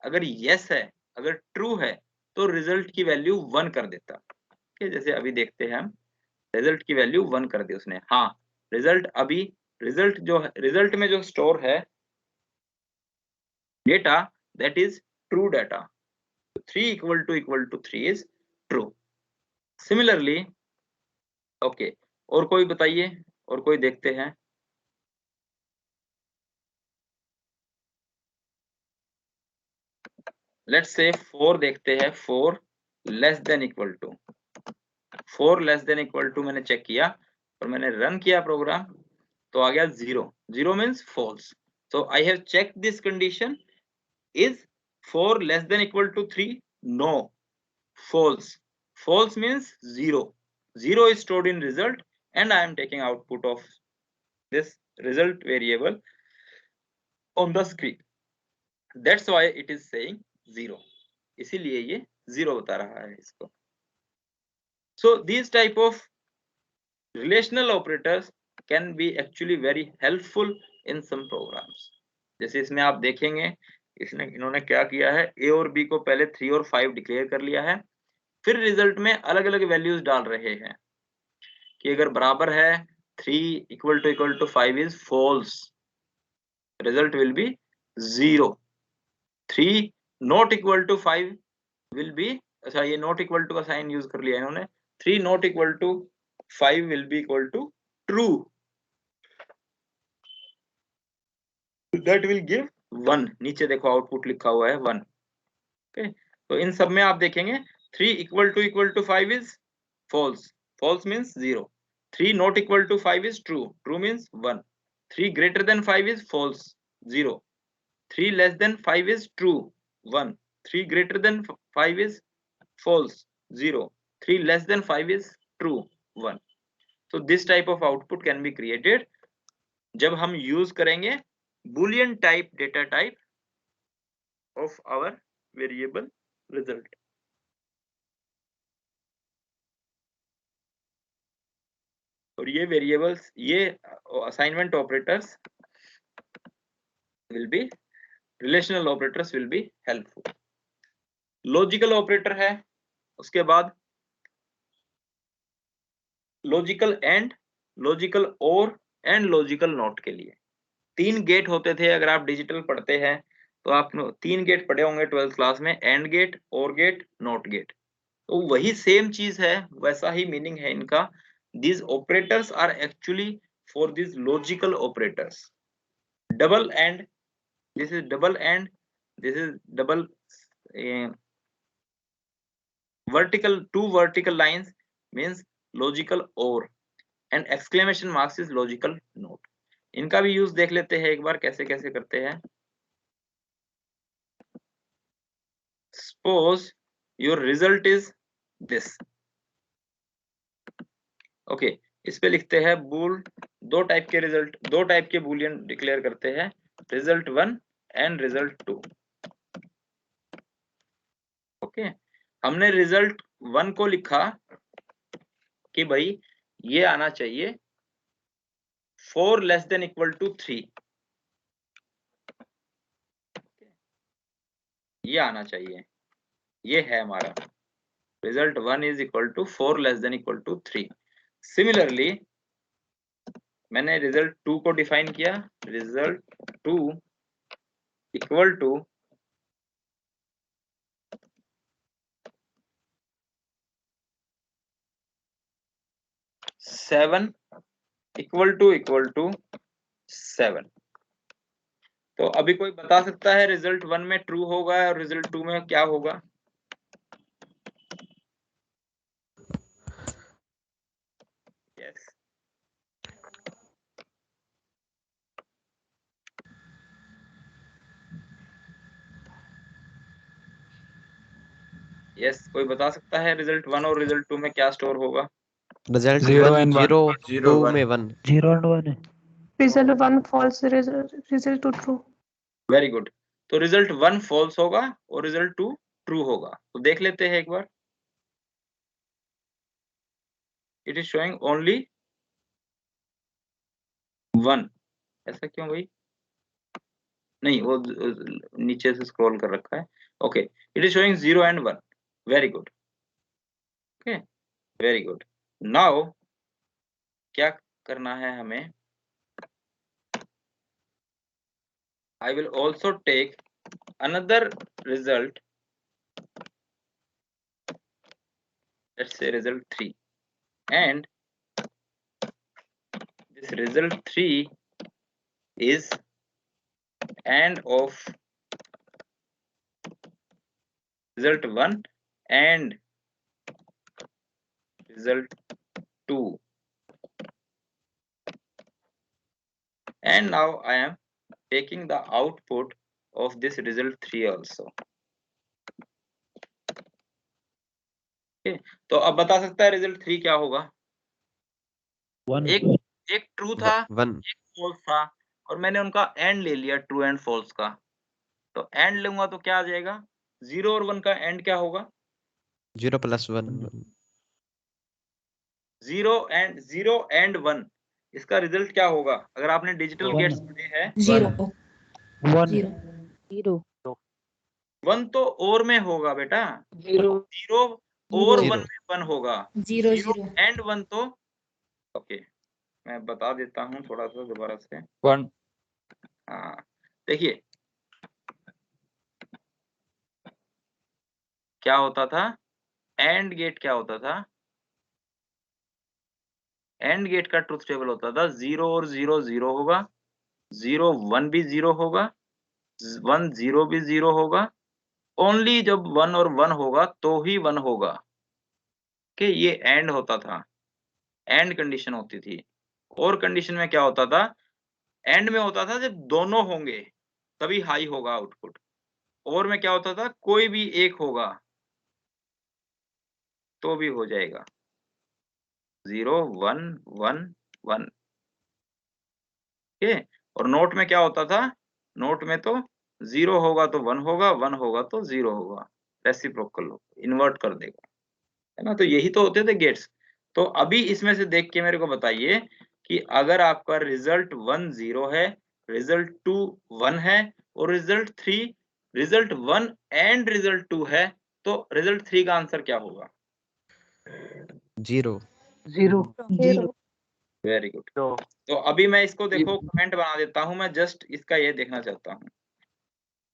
अगर यस है, अगर ट्रू है, तो रिजल्ट की वैल्यू 1 कर देता। ठीक है, जैसे अभी देखते हैं हम, रिजल्ट की वैल्यू 1 कर दी उसने। हाँ, रिजल्ट अभी रिजल्ट जो है, रिजल्ट में जो स्टोर है data, that is true data. 3 equal to 3 is true. Similarly okay, और कोई बताइए, और कोई देखते हैं। लेट्स से 4 देखते हैं। 4 less than equal to, 4 less than equal to मैंने चेक किया और मैंने रन किया प्रोग्राम, तो आ गया 0। 0 means false. So I have check this condition, is 4 less than equal to 3? No, false. False means 0. 0 is stored in result and I am taking output of this result variable on the screen. That's why it is saying 0. इसीलिए ये 0 बता रहा है इसको। So these type of relational operators can be actually very helpful in some programs. जैसे इसमें आप देखेंगे, इन्होंने क्या किया है, a और b को पहले 3 और 5 डिक्लेयर कर लिया है, फिर रिजल्ट में अलग अलग वैल्यूज डाल रहे हैं कि अगर बराबर है 3 equal to 5 is false, result will be 0। 3 not equal to 5 will be, अच्छा ये नॉट इक्वल टू का साइन यूज कर लिया इन्होंने, 3 not equal to 5 will be equal to true, that will give 1। नीचे देखो आउटपुट लिखा हुआ है 1। ओके, तो इन सब में आप देखेंगे 3 equal to 5 is false, false means 0। 3 not equal to 5 is true, true means 1। 3 greater than 5 is false, 0। 3 less than 5 is true, 1। 3 greater than 5 is false, 0। 3 less than 5 is true, 1। So this type of output can be created जब हम use करेंगे boolean type data type of our variable result। और ये variables, ये assignment operators will be, relational operators will be helpful. Logical operator है, उसके बाद logical and, logical और एंड लॉजिकल नॉट के लिए 3 गेट होते थे। अगर आप डिजिटल पढ़ते हैं तो आप 3 गेट पढ़े होंगे 12th क्लास में, एंड गेट, और गेट, नॉट गेट। तो वही सेम चीज है, वैसा ही मीनिंग है इनका। These operators are actually for these logical operators। double and, this is double and, this is double vertical, 2 vertical lines means logical or, and exclamation marks is logical note। इनका भी use देख लेते हैं एक बार कैसे कैसे करते हैं। Suppose your result is this। Okay, इस पे लिखते हैं बूल, दो टाइप के रिजल्ट, दो टाइप के बूलियन डिक्लेयर करते हैं, रिजल्ट 1 एंड रिजल्ट 2। ओके, हमने रिजल्ट 1 को लिखा कि भाई ये आना चाहिए 4 लेस देन इक्वल टू 3, ये आना चाहिए, ये है हमारा result 1 is equal to 4 less than equal to 3। Similarly मैंने रिजल्ट 2 को डिफाइन किया, result 2 equal to 7 equal to 7। तो अभी कोई बता सकता है रिजल्ट 1 में ट्रू होगा और रिजल्ट 2 में क्या होगा? यस, कोई बता सकता है रिजल्ट 1 और रिजल्ट 2 में क्या स्टोर होगा? Result 0 1 and 1. 0 0 2 1 में 1 0 and 1 है. Result 1 false, result 2 true. Very good. तो रिजल्ट 1 फॉल्स होगा और रिजल्ट 2 ट्रू होगा। तो देख लेते हैं एक बार। It is showing only 1। ऐसा क्यों भाई? नहीं, वो नीचे से स्क्रॉल कर रखा है। Okay, it is showing 0 and 1। Very good. Okay, very good. Now क्या करना है हमें? I will also take another result, let's say result 3, and this result 3 is AND of result 1 and result 2, and now I am taking the output of this result 3 also. Okay, तो अब बता सकता है result 3 क्या होगा? 1. एक true था, 1 एक फॉल्स था, और मैंने उनका एंड ले लिया, ट्रू एंड फॉल्स का। तो एंड लूंगा तो क्या आ जाएगा? 0 और 1 का एंड क्या होगा? 0 + 1 0 एंड 1। इसका रिजल्ट क्या होगा? अगर आपने डिजिटल गेट्स पढ़े हैं, 0 1. 0 1 तो और में होगा बेटा। 0. 0 और 1 0 में 1 होगा। 0 0 एंड 1 तो ओके, मैं बता देता हूँ थोड़ा सा दोबारा से। 1. हाँ, देखिए क्या होता था, एंड गेट क्या होता था? एंड गेट का ट्रुथ टेबल होता था 0 और 0 0 होगा, 0 1 भी 0 होगा, 1 0 भी 0 होगा। ओनली जब 1 और 1 होगा तो ही 1 होगा। कि ये एंड होता था, एंड कंडीशन होती थी। और कंडीशन में क्या होता था? एंड में होता था जब दोनों होंगे तभी हाई होगा आउटपुट। और में क्या होता था? कोई भी एक होगा तो भी हो जाएगा 0 1 1 1। ठीक, और नोट में क्या होता था? नोट में तो 0 होगा तो 1 होगा, 1 होगा तो 0 होगा। रेसिप्रोकल इन्वर्ट कर देगा, है ना? तो यही तो होते थे गेट्स। तो अभी इसमें से देख के मेरे को बताइए कि अगर आपका रिजल्ट 1 0 है, रिजल्ट 2 1 है और रिजल्ट 3 रिजल्ट 1 एंड रिजल्ट 2 है, तो रिजल्ट 3 का आंसर क्या होगा? 0 वेरी गुड। तो अभी मैं इसको देखो कमेंट बना देता हूं, मैं जस्ट इसका ये देखना चाहता हूं।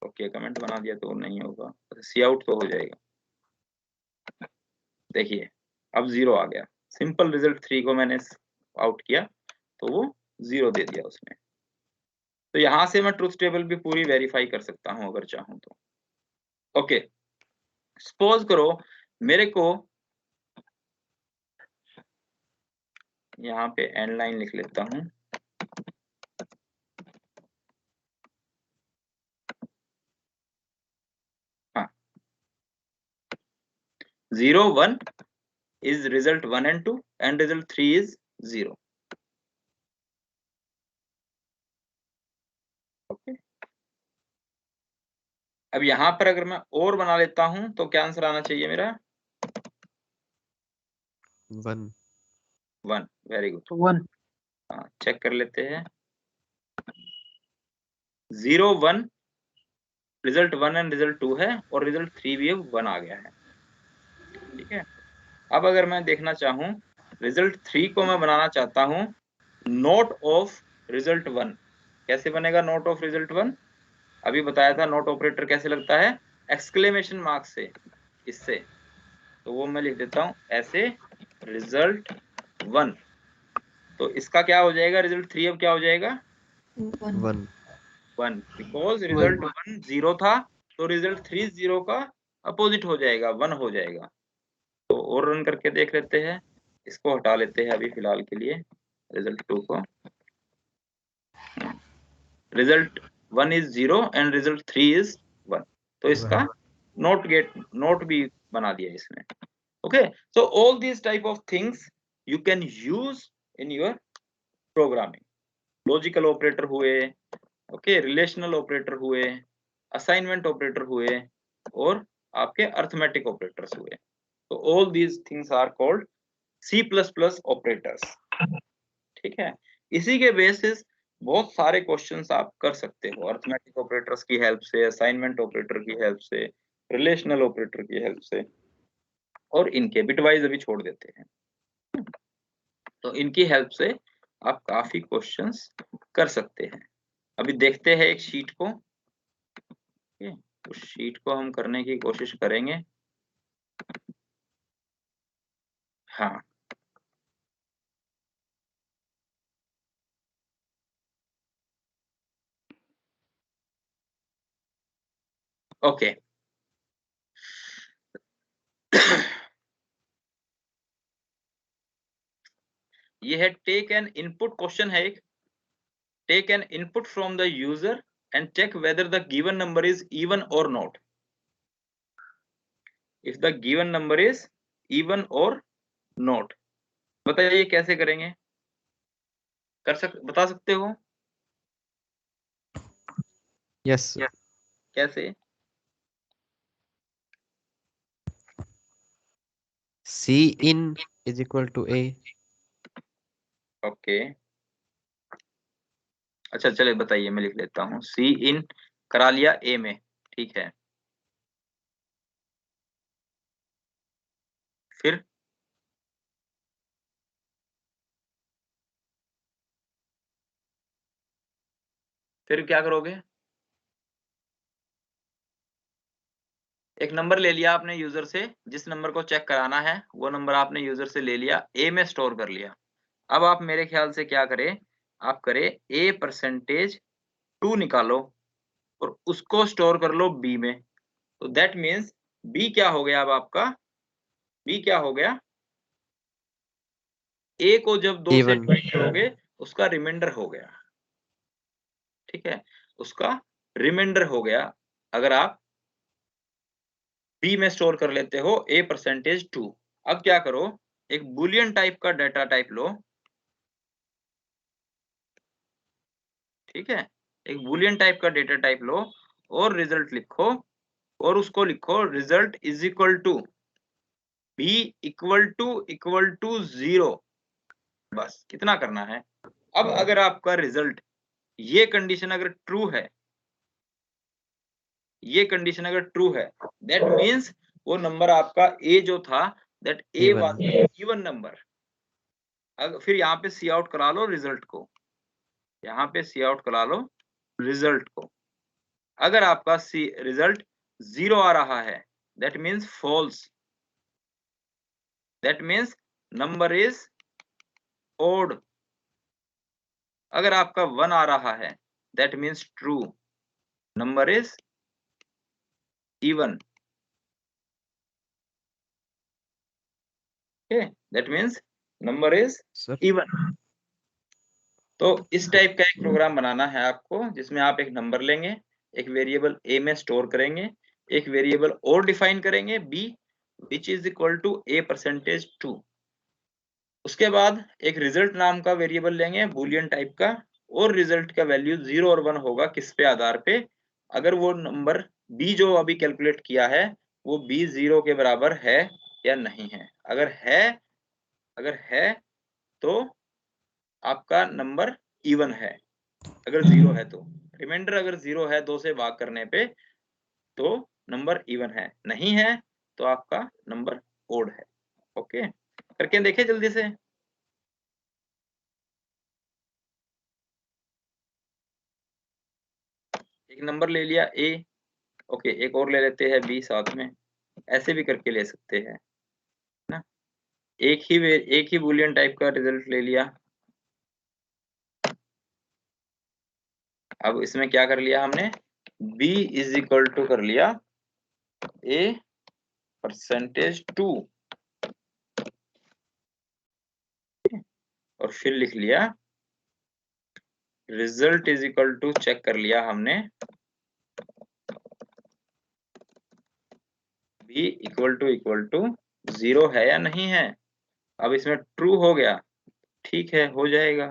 ओके, कमेंट बना दिया तो नहीं होगा, सी आउट तो हो जाएगा। देखिए अब 0 आ गया। सिंपल रिजल्ट 3 को मैंने आउट किया तो वो 0 दे दिया उसने। तो यहां से मैं ट्रुथ टेबल भी पूरी वेरीफाई कर सकता हूं अगर चाहूं तो। ओके, सपोज करो मेरे को यहाँ पे एंड लाइन लिख लेता हूं। हाँ, 0 1 is result 1 and 2 and result 3 is 0. Okay, अब यहाँ पर अगर मैं और बना लेता हूं तो क्या आंसर आना चाहिए मेरा? 1 1। Very good. 1. हाँ, चेक कर लेते हैं। 0 1 रिजल्ट 1 एंड रिजल्ट 2 है और रिजल्ट 3 भी 1 आ गया है। ठीक है, अब अगर मैं देखना चाहूं रिजल्ट 3 को मैं बनाना चाहता हूं नोट ऑफ रिजल्ट 1। कैसे बनेगा नोट ऑफ रिजल्ट 1? अभी बताया था नोट ऑपरेटर कैसे लगता है, एक्सक्लेमेशन मार्क से, इससे। तो वो मैं लिख देता हूं ऐसे, रिजल्ट 1। तो इसका क्या हो जाएगा? रिजल्ट 3 अब क्या हो जाएगा? 1 1, बिकॉज रिजल्ट 1 0 था तो रिजल्ट 3 0 का अपोजिट हो जाएगा, 1 हो जाएगा। तो और रन करके देख लेते हैं। इसको हटा लेते हैं अभी फिलहाल के लिए, रिजल्ट 2 को। Result 1 is 0 and result 3 is 1। तो इसका नोट भी बना दिया इसमें। Okay, so all these type of things you can use in your programming. Logical operator हुए, ओके, रिलेशनल ऑपरेटर हुए, असाइनमेंट ऑपरेटर हुए, और आपके अर्थमेटिक ऑपरेटर्स हुए। तो all these things are called C++ operators. ठीक है, इसी के बेसिस बहुत सारे क्वेश्चंस आप कर सकते हो अर्थमेटिक ऑपरेटर्स की हेल्प से, असाइनमेंट ऑपरेटर की हेल्प से, रिलेशनल ऑपरेटर की हेल्प से, और इनके बिटवाइज अभी छोड़ देते हैं। तो इनकी हेल्प से आप काफी क्वेश्चंस कर सकते हैं। अभी देखते हैं एक शीट को, उस शीट को हम करने की कोशिश करेंगे। हाँ, ओके। ये है टेक एन इनपुट, क्वेश्चन है एक, take an input from the user and check whether the given number is even or not. If the given number is even or not, बताइए कैसे करेंगे? बता सकते हो? Yes. कैसे? C in is equal to A. Okay, अच्छा चले बताइए, मैं लिख लेता हूँ। सी इन करा लिया ए में, ठीक है, फिर क्या करोगे? एक नंबर ले लिया आपने यूजर से, जिस नंबर को चेक कराना है वो नंबर आपने यूजर से ले लिया, ए में स्टोर कर लिया। अब आप मेरे ख्याल से क्या करें, आप करें A%2 निकालो और उसको स्टोर कर लो बी में। तो दैट मीन्स बी क्या हो गया? अब आपका बी क्या हो गया? ए को जब 2 से A1. डिवाइड करोगे उसका रिमाइंडर हो गया, ठीक है, उसका रिमाइंडर हो गया। अगर आप बी में स्टोर कर लेते हो A%2। अब क्या करो, एक बुलियन टाइप का डाटा टाइप लो, ठीक है, एक बुलियन टाइप का डेटा टाइप लो और रिजल्ट लिखो, और उसको लिखो result is equal to b equal to 0। बस कितना करना है। अब अगर आपका रिजल्ट, ये कंडीशन अगर ट्रू है, ये कंडीशन अगर ट्रू है, दैट मीन्स वो नंबर आपका ए जो था, that A A1. Was even number. फिर यहाँ पे सी आउट करा लो रिजल्ट को, यहाँ पे सी आउट करा लो रिजल्ट को। अगर आपका सी रिजल्ट 0 आ रहा है, that means false, that means number is odd. अगर आपका 1 आ रहा है, that means true, number is even. Okay, that means number is Sir. Even. तो इस टाइप का एक प्रोग्राम बनाना है आपको, जिसमें आप एक नंबर लेंगे, एक वेरिएबल ए में स्टोर करेंगे, एक वेरिएबल और डिफाइन करेंगे b which is equal to A%2। उसके बाद एक रिजल्ट नाम का वेरिएबल लेंगे बुलियन टाइप का, और रिजल्ट का वैल्यू 0 और 1 होगा किस पे आधार पे, अगर वो नंबर बी जो अभी कैलकुलेट किया है वो बी 0 के बराबर है या नहीं है। अगर है तो आपका नंबर इवन है, अगर 0 है तो रिमाइंडर, अगर 0 है 2 से भाग करने पे तो नंबर इवन है, नहीं है तो आपका नंबर ओड है। ओके, करके देखे जल्दी से। एक नंबर ले लिया ए, ओके, एक और ले लेते हैं बी साथ में, ऐसे भी करके ले सकते हैं ना। एक ही बुलियन टाइप का रिजल्ट ले लिया। अब इसमें क्या कर लिया हमने, b इज इक्वल टू कर लिया A%2 और फिर लिख लिया result is equal to, check कर लिया हमने b इक्वल टू 0 है या नहीं है। अब इसमें ट्रू हो गया, ठीक है, हो जाएगा।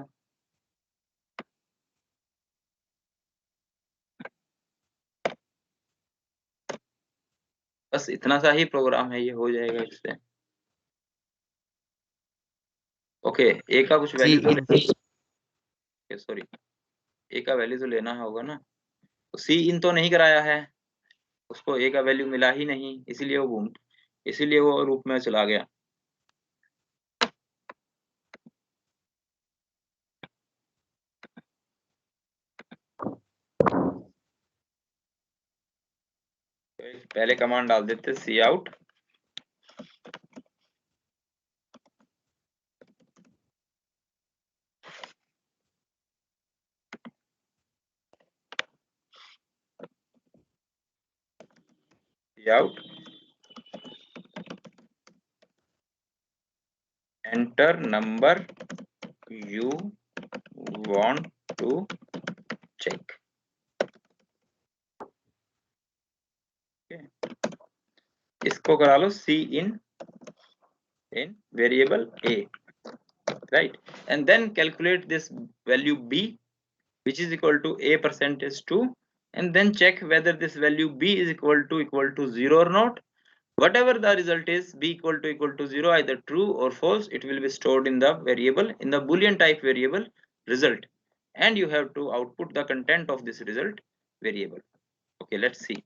बस इतना सा ही प्रोग्राम है, ये हो जाएगा इससे। ओके, ए का कुछ C वैल्यू तो in सॉरी, ए का वैल्यू तो लेना होगा ना। तो सी इन तो नहीं कराया है, उसको ए का वैल्यू मिला ही नहीं, इसीलिए वो रूप में चला गया। पहले कमांड डाल देते cout enter number you want to check। इसको करा लो cin variable a, right, and then calculate this value b which is equal to a percentage 2, and then check whether this value b is equal to 0 or not. Whatever the result is, b equal to 0, either true or false, it will be stored in the variable, in the boolean type variable result, and you have to output the content of this result variable. Okay, let's see.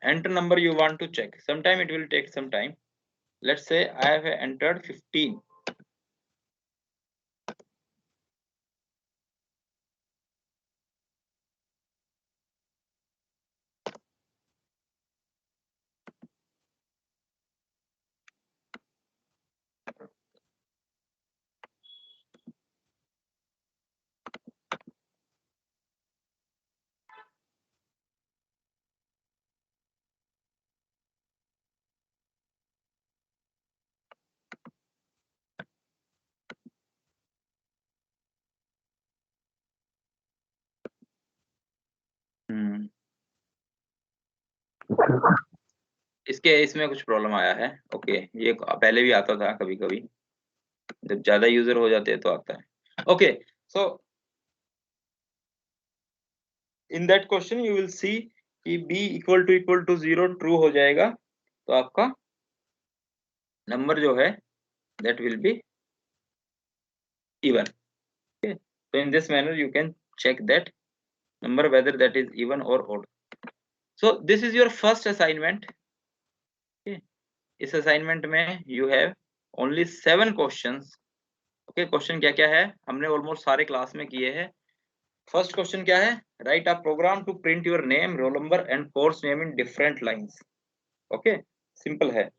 Enter number you want to check. Sometime it will take some time. Let's say I have entered 15. इसमें कुछ problem आया है। Okay, ये पहले भी आता था कभी कभी, जब ज्यादा यूजर हो जाते हैं तो आता है। Okay, so in that question you will see कि b इक्वल टू 0 ट्रू हो जाएगा, तो आपका नंबर जो है that will be even। Okay, so in this manner you can check that number whether that is even or odd। So this is your first assignment। Okay, इस assignment में you have only 7 questions। Okay, question क्या क्या है हमने almost सारे class में किए हैं। फर्स्ट क्वेश्चन क्या है, write a program to print your name, roll number and course name in different lines. Okay, simple है।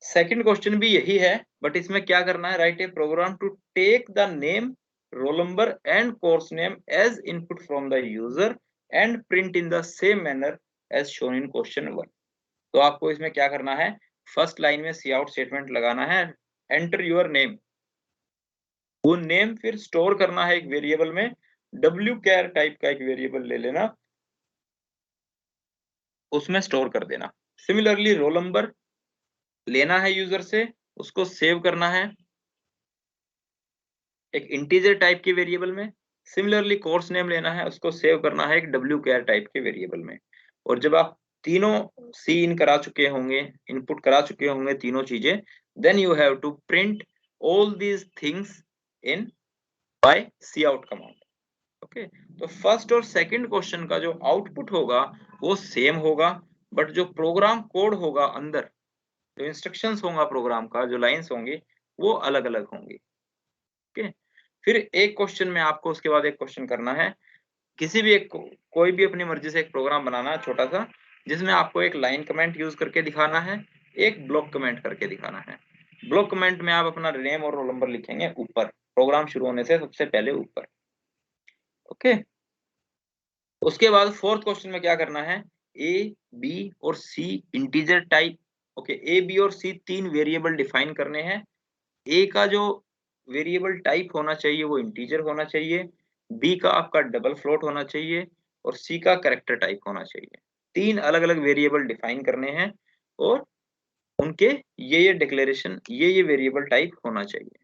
सेकंड क्वेश्चन भी यही है, बट इसमें क्या करना है, write a program to take the name, roll number and course name as input from the user and print in the same manner as shown in question 1। तो आपको इसमें क्या करना है, फर्स्ट लाइन में सी आउट स्टेटमेंट लगाना है, enter your name, वो नेम फिर स्टोर करना है एक वेरिएबल में, wchar टाइप का एक वेरिएबल ले लेना, उसमें स्टोर कर देना। सिमिलरली रोल नंबर लेना है यूजर से, उसको सेव करना है एक इंटीजर टाइप के वेरिएबल में। सिमिलरली कोर्स नेम लेना है, उसको सेव करना है एक wchar टाइप के वेरिएबल में। और जब आप तीनों सी इन करा चुके होंगे, इनपुट करा चुके होंगे तीनों चीजें, then you have to print all these things in by cout command. Okay, तो फर्स्ट और सेकंड क्वेश्चन का जो आउटपुट होगा वो सेम होगा, बट जो प्रोग्राम कोड होगा अंदर, जो इंस्ट्रक्शंस होगा प्रोग्राम का, जो लाइंस होंगी वो अलग अलग होंगी। ओके, फिर एक क्वेश्चन में आपको उसके बाद एक क्वेश्चन करना है, किसी भी एक कोई भी अपनी मर्जी से एक प्रोग्राम बनाना है छोटा सा, जिसमें आपको एक लाइन कमेंट यूज करके दिखाना है, एक ब्लॉक कमेंट करके दिखाना है। ब्लॉक कमेंट में आप अपना नेम और रोल नंबर लिखेंगे ऊपर, प्रोग्राम शुरू होने से सबसे पहले ऊपर। ओके, उसके बाद फोर्थ क्वेश्चन में क्या करना है, ए, बी और सी इंटीजर टाइप। ओके, ए, बी और सी तीन वेरिएबल डिफाइन करने हैं। ए का जो वेरिएबल टाइप होना चाहिए वो इंटीजर होना चाहिए, बी का आपका डबल फ्लोट होना चाहिए और सी का कैरेक्टर टाइप होना चाहिए। तीन अलग अलग वेरिएबल डिफाइन करने हैं और उनके ये डिक्लेरेशन, ये वेरिएबल टाइप होना चाहिए।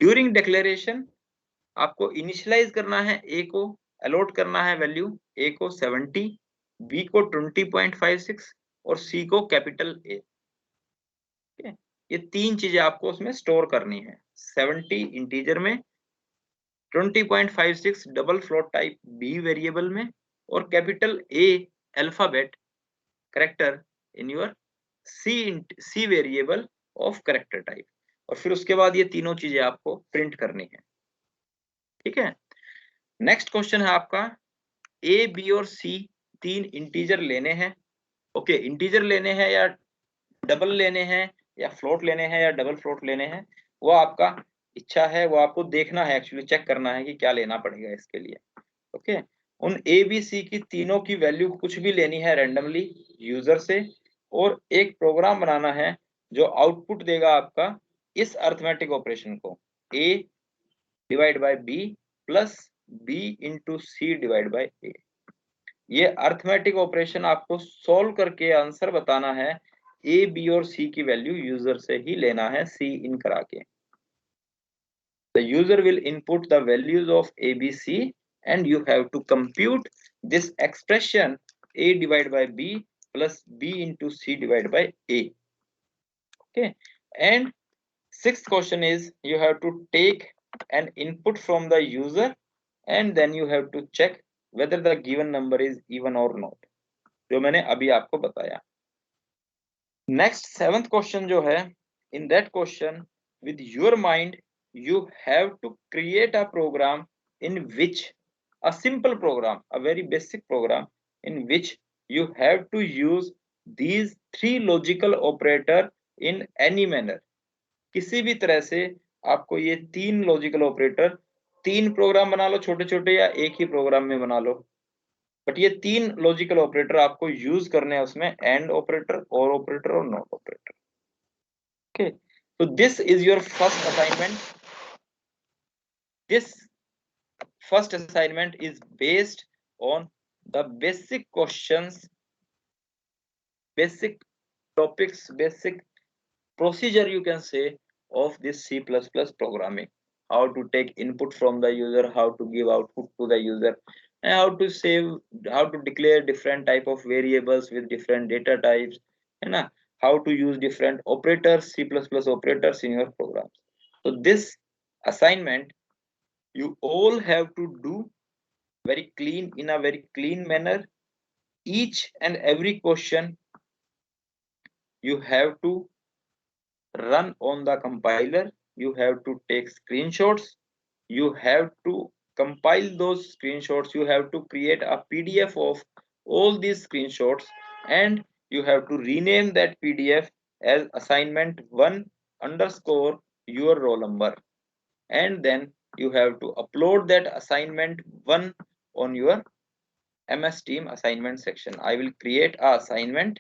ड्यूरिंग डिक्लेरेशन आपको इनिशियलाइज करना है, ए को अलॉट करना है वैल्यू, ए को 70, बी को 20.56 और सी को कैपिटल ए। ये तीन चीजें आपको उसमें स्टोर करनी है, 70 इंटीजर में, 20.56 double float type b variable में और capital A alphabet character in your C variable of character type. और फिर उसके बाद ये तीनों चीजें आपको प्रिंट करनी है। ठीक है, नेक्स्ट क्वेश्चन है आपका, ए, बी और सी तीन इंटीजर लेने हैं। ओके, इंटीजर लेने हैं या डबल लेने हैं या फ्लोट लेने हैं या डबल फ्लोट लेने हैं, वो आपका इच्छा है, वो आपको देखना है, एक्चुअली चेक करना है कि क्या लेना पड़ेगा इसके लिए। ओके, उन ए, बी, सी की तीनों की वैल्यू कुछ भी लेनी है रैंडमली यूजर से, और एक प्रोग्राम बनाना है जो आउटपुट देगा आपका इस अर्थमेटिक ऑपरेशन को, A divide by B plus B into C divide by A. ये अर्थमेटिक ऑपरेशन आपको सॉल्व करके आंसर बताना है, ए, बी और सी की वैल्यू यूजर से ही लेना है, सी इन करा के। The user will input the values of A, B, C and you have to compute this expression A divided by B plus B into C divided by A. Okay, and sixth question is you have to take an input from the user and then you have to check whether the given number is even or not, जो मैंने अभी आपको बताया। Next seventh question जो है, in that question with your mind you have to create a program in which a simple program, a very basic program in which you have to use these three logical operator in any manner। किसी भी तरह से आपको ये तीन logical operator, तीन programme बना लो छोटे छोटे या एक ही प्रोग्राम में बना लो, बट ये तीन लॉजिकल ऑपरेटर आपको यूज करने हैं उसमें, एंड ऑपरेटर, और ऑपरेटर और not operator. Okay, so this is your first assignment. This first assignment is based on the basic questions, basic topics, basic procedure you can say of this C++ programming. How to take input from the user, how to give output to the user, and how to save, how to declare different type of variables with different data types, and how to use different operators, C++ operators in your programs. So this assignment you all have to do very clean, in a very clean manner. Each and every question you have to run on the compiler, you have to take screenshots, you have to compile those screenshots, you have to create a PDF of all these screenshots, and you have to rename that PDF as assignment 1 underscore your roll number, and then you have to upload that assignment 1 on your MS Team assignment section. I will create a assignment